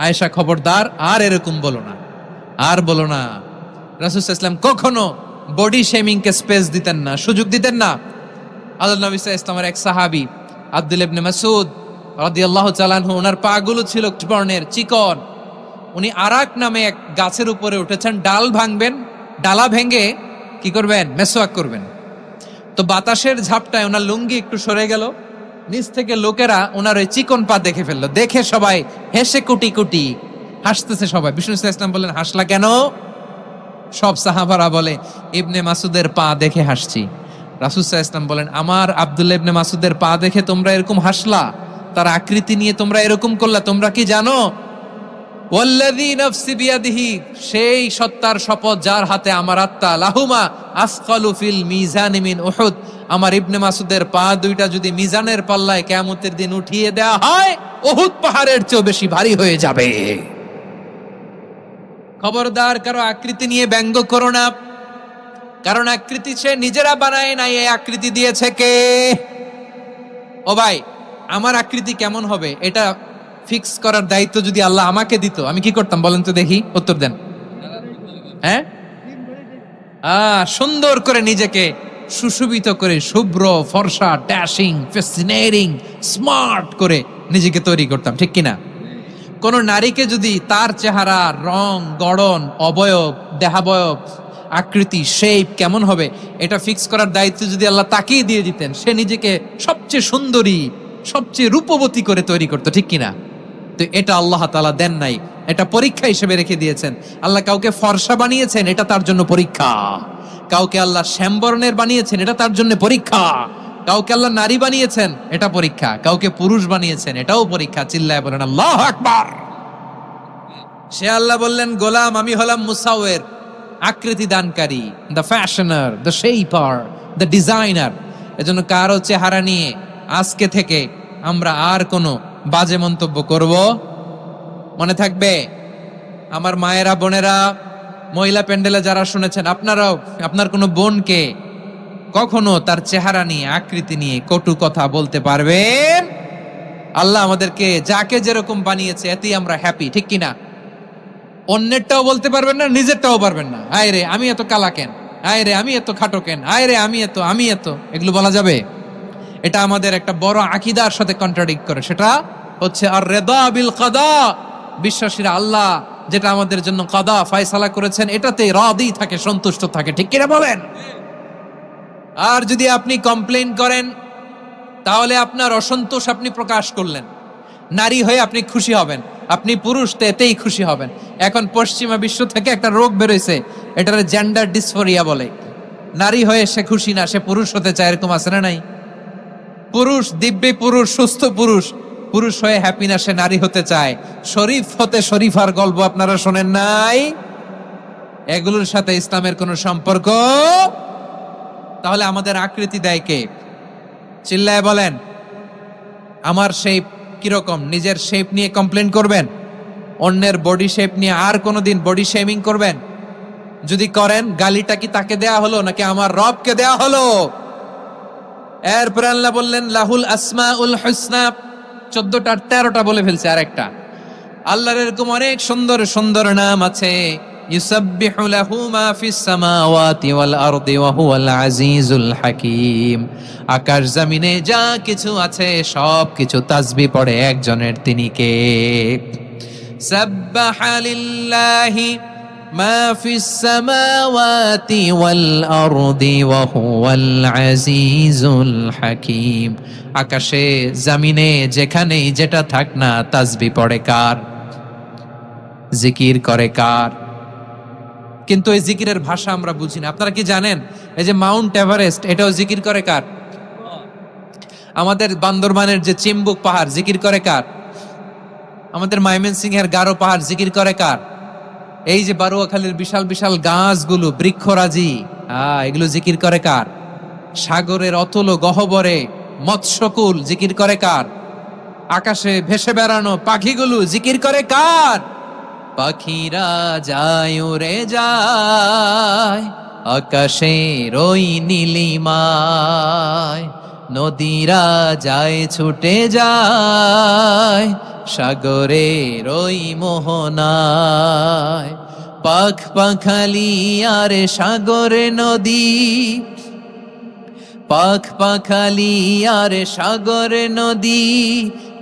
আয়েশা খবরদার, আর এরকম বলো না, আর বলো না। রাসূল সাল্লাল্লাহু আলাইহি ওয়াসাল্লাম কখনো বডি শেমিং কে স্পেস দিতেন না, সুযোগ দিতেন না। আল্লাহর নবী সাল্লাল্লাহু আলাইহি ওয়াসাল্লামের এক সাহাবী আব্দুল্লাহ ইবনে মাসউদ রাদিয়াল্লাহু তাআলা আনহু, ওনার পা গুলো ছিল বর্ণের চিকন। উনি আরাক নামে এক গাছের উপরে উঠেছেন, ডাল ভাঙবেন, ডালা ভেঙে কি করবেন, মেসওয়াক করবেন। তো বাতাসের ঝাপটায় ওনার লুঙ্গি একটু সরে গেল, নিচ থেকে লোকেরা ওনার ওই চিকন পা দেখে ফেললো। দেখে সবাই হেসে কুটি কুটি হাসতেছে সবাই। বিষ্ণু সাল্লাল্লাহু আলাইহি ওয়াসাল্লাম বললেন, হাসলা কেন? সব সাহাবারা বলে, ইবনে মাসুদের পা দেখে হাসছি। রাসূল সাল্লাল্লাহু আলাইহি ওয়াসাল্লাম বলেন, আমার আব্দুল্লাহ ইবনে মাসুদের পা দেখে তোমরা এরকম হাসলা, তার আকৃতি নিয়ে তোমরা এরকম করলা, তোমরা কি জানো? ওয়াল্লাযী নাফসি বিয়াদিহি, সেই সত্তার শপথ যার হাতে আমার আত্মা, লাহুমা আসকালু ফিল মিজানি মিন উহুদ, আমার ইবনে মাসুদের পা দুইটা যদি মিজানের পাল্লায় কিয়ামতের দিন উঠিয়ে দেয়া হয়, উহুদ পাহাড়ের চেয়ে বেশি ভারী হয়ে যাবে। খবরদার, কারো আকৃতি নিয়ে ব্যঙ্গ করো না, কারণ আকৃতি সে নিজেরা বানায় নাই, এই আকৃতি দিয়েছে কে? ও ভাই, আমার আকৃতি কেমন হবে এটা ফিক্স করার দায়িত্ব যদি আল্লাহ আমাকে দিত, আমি কি করতাম বলেন তো দেখি, উত্তর দেন। হ্যাঁ, সুন্দর করে নিজেকে সুশোভিত করে, শুভ্র ফর্সা, ড্যাশিং, ফ্যাসিনেটিং, স্মার্ট করে নিজেকে তৈরি করতাম, ঠিক কিনা? কোন নারীকে যদি তার চেহারা, রং, গড়ন, অবয়ব, দেহাবয়ব, আকৃতি, শেপ কেমন হবে এটা ফিক্স করার দায়িত্ব যদি আল্লাহ তাকেই দিয়ে দিতেন, সে নিজেকে সবচেয়ে সুন্দরী, সবচেয়ে রূপবতী করে তৈরি করতো, ঠিক কিনা? তো এটা আল্লাহ তাআলা দেন নাই, এটা পরীক্ষা হিসেবে রেখে দিয়েছেন। আল্লাহ কাউকে ফর্সা বানিয়েছেন, এটা তার জন্য পরীক্ষা। কাউকে আল্লাহ শ্যামবর্ণের বানিয়েছেন, এটা তার জন্য পরীক্ষা। কাউকে আল্লাহ নারী বানিয়েছেন, এটা পরীক্ষা। কাউকে পুরুষ বানিয়েছেন, এটাও পরীক্ষা। চিল্লায় বলেন আল্লাহু আকবার। সে আল্লাহ বললেন, গোলাম আমি হলাম মুসাওয়ির, আকৃতি দানকারী, the fashioner, the shaper, the designer. এজন্য কারো চেহারা নিয়ে আজকে থেকে আমরা আর কোনো বাজে মন্তব্য করব মনে থাকবে। আমার মায়েরা, বোনেরা, মহিলা প্যান্ডেলে যারা শুনেছেন, আপনারাও আপনার কোনো বোনকে কখনো তার চেহারা নিয়ে, আকৃতি নিয়ে কটু কথা বলতে পারবেন? আল্লাহ আমাদেরকে যাকে যেরকম বানিয়েছে এতেই আমরা হ্যাপি, ঠিক কিনা? অন্যেরটাও বলতে পারবেন না, নিজেরটাও পারবেন না। আয় রে আমি এত কালা কেন, আয় রে আমি এত খাটো কেন, আয় রে আমি এত, এগুলো বলা যাবে? এটা আমাদের একটা বড় আকীদার সাথে কন্ট্রাডিক্ট করে। সেটা হচ্ছে আর রিদা বিল কাদা, বিশ্বাসীরা আল্লাহ যেটা আমাদের জন্য কাদা ফয়সালা করেছেন এটাতে রাদি থাকে, সন্তুষ্ট থাকে, ঠিক কিনা বলেন? আর যদি আপনি কমপ্লেইন করেন তাহলে আপনার অসন্তোষ আপনি প্রকাশ করলেন। নারী হয়ে আপনি খুশি হবেন, আপনি পুরুষ তো এতেই খুশি হবেন। এখন পশ্চিমা বিশ্ব থেকে একটা রোগ বেরোইছে, এটার জেন্ডার ডিসফোরিয়া বলে। নারী হয়ে সে খুশি না, সে পুরুষ হতে চায়, এরকম আছে না নাই? পুরুষ, দিব্যি পুরুষ, সুস্থ পুরুষ, পুরুষ হয়ে হ্যাপি না, সে নারী হতে চায়। শরীফ হতে শরীফার গল্প আপনারা শোনেন নাই? এগুলোর সাথে ইসলামের কোনো সম্পর্ক? তাহলে আমাদের আকৃতি দেয় কে? চিল্লায় বলেন। আমার শেপ কিরকম, নিজের শেপ নিয়ে কমপ্লেন করবেন? অন্যের বডি শেপ নিয়ে আর কোনোদিন বডি শেমিং করবেন? যদি করেন, গালিটা কি তাকে দেয়া হলো নাকি আমার রবকে দেয়া হলো? এরপর আল্লাহ বললেন লাহুল আসমাউল হুসনা, 14টার 13টা বলে ফেলছে। আর একটা, আল্লাহর এরকম অনেক সুন্দর সুন্দর নাম আছে। ইউসাব্বিহু লাহু মা ফিস সামাওয়াতি ওয়াল আরদি ওয়া হুয়াল আজিজুল হাকীম। আকাশ জমিনে যা কিছু আছে সব কিছু তাসবিহ পড়ে একজনের, তিনি কে? সাব্বাহা লিল্লাহি মা ফিস সামাওয়াতি ওয়াল আরদি ওয়া হুয়াল আজিজুল হাকীম। আকাশে জমিনে যেখানেই যেটা থাক না, তাসবিহ পড়ে কার? জিকির করে কার? কিন্তু এই জিকিরের ভাষা আমরা বুঝি না। আপনারা কি জানেন এই যে মাউন্ট এভারেস্ট, এটাও জিকির করে কার? আমাদের বান্দরবানের যে চিম্বুক পাহাড়, জিকির করে কার? আমাদের ময়মনসিংহের গারো পাহাড়, জিকির করে কার? এই যে বারুয়াখালীর বিশাল বিশাল গাছগুলো, বৃক্ষরাজি, এগুলো জিকির করে কার? সাগরের অতল গহ্বরে মৎস্যকুল, জিকির করে কার? আকাশে ভেসে বেড়ানো পাখিগুলো, জিকির করে কার? পাখিরা যায় উড়ে যায়, আকাশের ওই নীলিমায় নদীরা যায় ছুটে যায় সাগরের ওই মোহনায় পাখ পাখালি আর সাগরে নদী পাখ পাখালি আর সাগরে নদী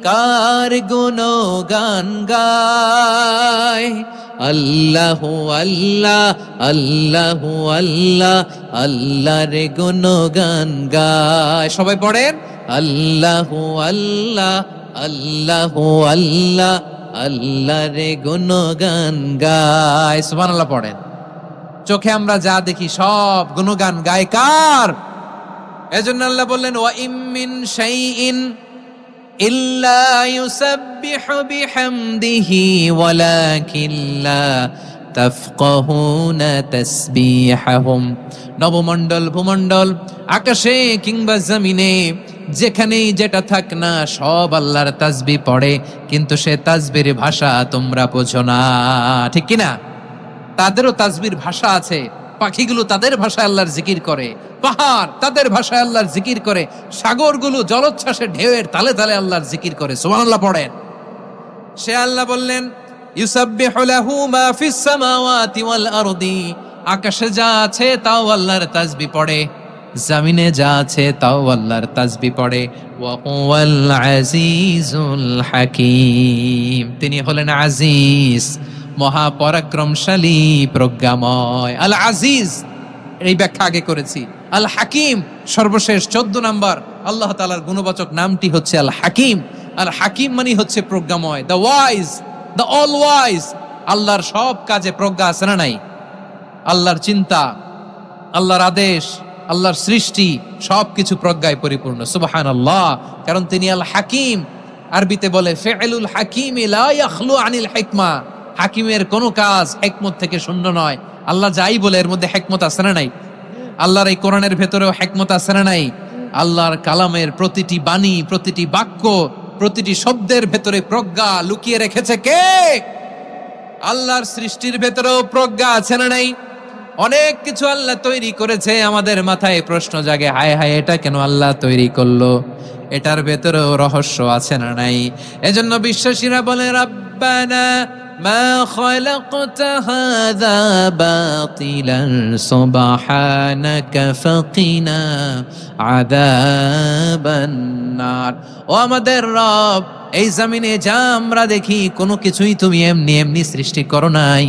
কার গুণগান গায় আল্লাহু আল্লাহ আল্লাহু আল্লাহ আল্লাহর গুণগান গায় সবাই পড়েন আল্লাহু আল্লাহ আল্লাহু আল্লাহ আল্লাহর গুণগান গায় সুবহানাল্লাহ পড়েন চোখে আমরা যা দেখি সব গুণগান গায় কার এজন্য আল্লাহ বললেন ওয়া ইম মিন শাইইন ইল্লা ইউসাব্বিহু বিহামদিহি ওয়ালাকিন লা তাফকাহুনা তাসবিহাহুম নবমণ্ডল ভূমণ্ডল আকাশে কিংবা জমিনে যেখানেই যেটা থাক না সব আল্লাহর তাসবিহ পড়ে কিন্তু সে তাসবির ভাষা তোমরা বোঝো না ঠিক কি না তাদেরও তাসবির ভাষা আছে পাখিগুলো তাদের ভাষায় আল্লাহর জিকির করে পাহাড় তাদের ভাষায় আল্লাহর জিকির করে সাগরগুলো জলোচ্ছ্বাসে ঢেউয়ের তালে তালে আল্লাহর জিকির করে সুবহানাল্লাহ পড়েন সে আল্লাহ বললেন ইউসাব্বিহু লাহু মা ফিস সামাওয়াতি ওয়াল আরদি আকাশে যা আছে তাও আল্লাহর তাসবিহ পড়ে জমিনে যা আছে তাও আল্লাহর তাসবিহ পড়ে ওয়া হুয়াল আজিজুল হাকীম তিনি হলেন আজিজ মহাপরাক্রমশালী প্রজ্ঞাময় আল আজিজ এই ব্যাখ্যা আগে করেছি আল হাকিম সর্বশেষ 14 নাম্বার আল্লাহ তাআলার গুণবাচক নামটি হচ্ছে আল হাকিম আর হাকিম মানে হচ্ছে প্রজ্ঞাময় the wise the all wise আল্লাহর সব কাজে প্রজ্ঞা আছে না নাই আল্লাহর চিন্তা আল্লাহর আদেশ আল্লাহর সৃষ্টি সবকিছু প্রজ্ঞায় পরিপূর্ণ সুবহানাল্লাহ কারণ তিনি আল হাকিম আরবিতে বলে ফিআলুল হাকিম লা ইয়াখলু আনিল হিকমা হাকিমের কোনো কাজ হিকমত থেকে শূন্য নয় আল্লাহ যাই বলে এর মধ্যে হিকমত আছে না নাই আল্লাহর এই কোরআনের ভেতরেও হিকমত আছে না নাই আল্লাহর কালামের প্রতিটি বাণী প্রতিটি বাক্য প্রতিটি শব্দের ভেতরে প্রজ্ঞা লুকিয়ে রেখেছে কে আল্লাহর সৃষ্টির ভেতরেও প্রজ্ঞা আছে না নাই অনেক কিছু আল্লাহ তৈরি করেছে আমাদের মাথায় প্রশ্ন জাগে হায় হায় এটা কেন আল্লাহ তৈরি করলো এটার ভেতরেও রহস্য আছে না নাই এজন্য বিশ্বাসীরা বলে রাব্বানা মা খালাকতা হাযা বাতিলান সুবহানাকা ফাকিনা আযাবান নার ও আমাদের রব এই জমিনে যা আমরা দেখি কোনো কিছুই তুমি এমনি এমনি সৃষ্টি করো নাই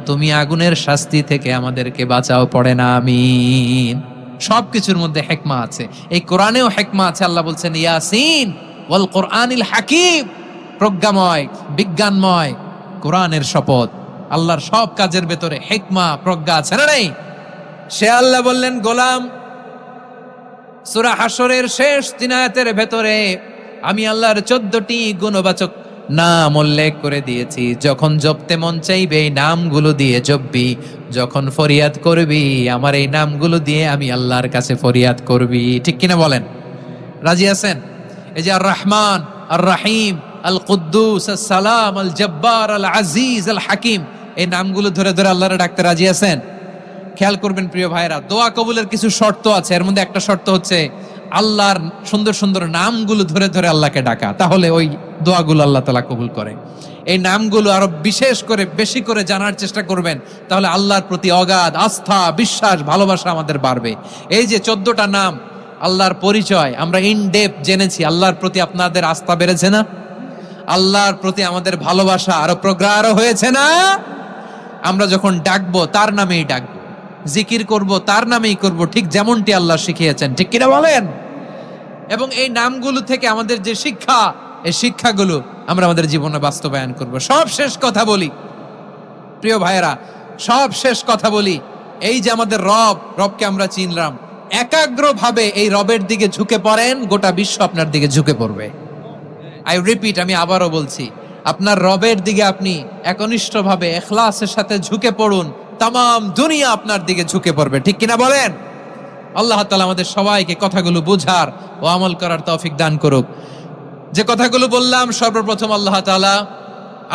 তুমি আগুনের শাস্তি থেকে আমাদেরকে বাঁচাও পড়ে না আমিন সবকিছুর মধ্যে হিকমা আছে এই কোরআনেও হিকমা আছে আল্লাহ বলছেন ইয়াসিন ওয়াল কোরআনিল হাকিম প্রজ্ঞাময় বিজ্ঞানময় কোরআনের শপথ আল্লাহর সব কাজের ভেতরে হিকমা প্রজ্ঞা আছে না নাই সে আল্লাহ বললেন গোলাম সূরা হাশরের শেষ 3 আয়াতের ভেতরে আমি আল্লাহর 14টি গুণবাচক নাম উল্লেখ করে দিয়েছি যখন জপতে মন চাইবে এই নামগুলো দিয়ে জপবি যখন ফরিয়াদ করবি আমার এই নামগুলো দিয়ে আমি আল্লাহর কাছে ফরিয়াদ করবি ঠিক কিনা বলেন রাজি আছেন এই যে আর রহমান আর রাহিম আল কুদ্দুস আস সালাম আল জব্বার আল আজিজ আল হাকিম এই নামগুলো ধরে ধরে আল্লাহরে ডাকতে রাজি আছেন খেয়াল করবেন প্রিয় ভাইরা দোয়া কবুলের কিছু শর্ত আছে এর মধ্যে একটা শর্ত হচ্ছে আল্লাহর সুন্দর সুন্দর নামগুলো ধরে ধরে আল্লাহকে ডাকা তাহলে ওই দোয়াগুলো আল্লাহ তাআলা কবুল করে এই নামগুলো আরো বিশেষ করে বেশি করে জানার চেষ্টা করবেন তাহলে আল্লাহর প্রতি অগাধ আস্থা বিশ্বাস ভালোবাসা আমাদের বাড়বে এই যে 14টা নাম আল্লাহর পরিচয় আমরা ইন ডেপথ জেনেছি আল্লাহর প্রতি আপনাদের আস্থা বেড়েছে না আল্লাহর প্রতি আমাদের ভালোবাসা আরো প্রগাঢ় হয়েছে না আমরা যখন ডাকবো তার নামেই ডাকবো জিকির করব তার নামেই করব ঠিক যেমনটি আল্লাহ শিখিয়েছেন ঠিক কিনা বলেন এবং এই নামগুলো থেকে আমাদের যে শিক্ষা এই শিক্ষাগুলো আমরা আমাদের জীবনে বাস্তবায়ন করব সব শেষ কথা বলি প্রিয় ভাইরা সব শেষ কথা বলি এই যে আমাদের রবকে আমরা চিনলাম একাগ্রভাবে এই রবের দিকে ঝুঁকে পড়েন গোটা বিশ্ব আপনার দিকে ঝুঁকে পড়বে আই রিপিট আমি আবারও বলছি আপনার রবের দিকে আপনি একনিষ্ঠভাবে ইখলাসের সাথে ঝুঁকে পড়ুন তাম দুনিয়া আপনার দিকে ঝুঁকে পড়বে ঠিক কিনা বলেন আল্লাহ তাআলা আমাদের সবাইকে কথাগুলো বুঝার ও আমল করার তৌফিক দান করুক যে কথাগুলো বললাম সর্বপ্রথম আল্লাহ তাআলা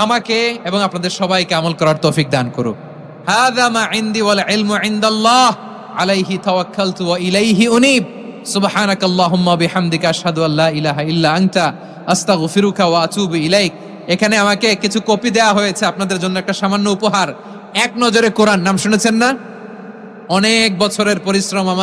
আমাকে এবং আপনাদের সবাইকে আমল করার তৌফিক দান করুক হাযা মা ইনদি ওয়াল ইলমু ইনদাল্লাহ আলাইহি তাওয়াক্কালতু ওয়া ইলাইহি উনীব সুবহানাকাল্লাহুম্মা বিহামদিকা আশহাদু আল্লা ইলাহা ইল্লা আনতা আস্তাগফিরুকা ওয়া আতুবু ইলাইক। এখানে আমাকে কিছু কপি দেয়া হয়েছে আপনাদের জন্য, একটা সামান্য উপহার। এক নজরে কোরআন নাম শুনেছেন না? অনেক বছরের পরিশ্রম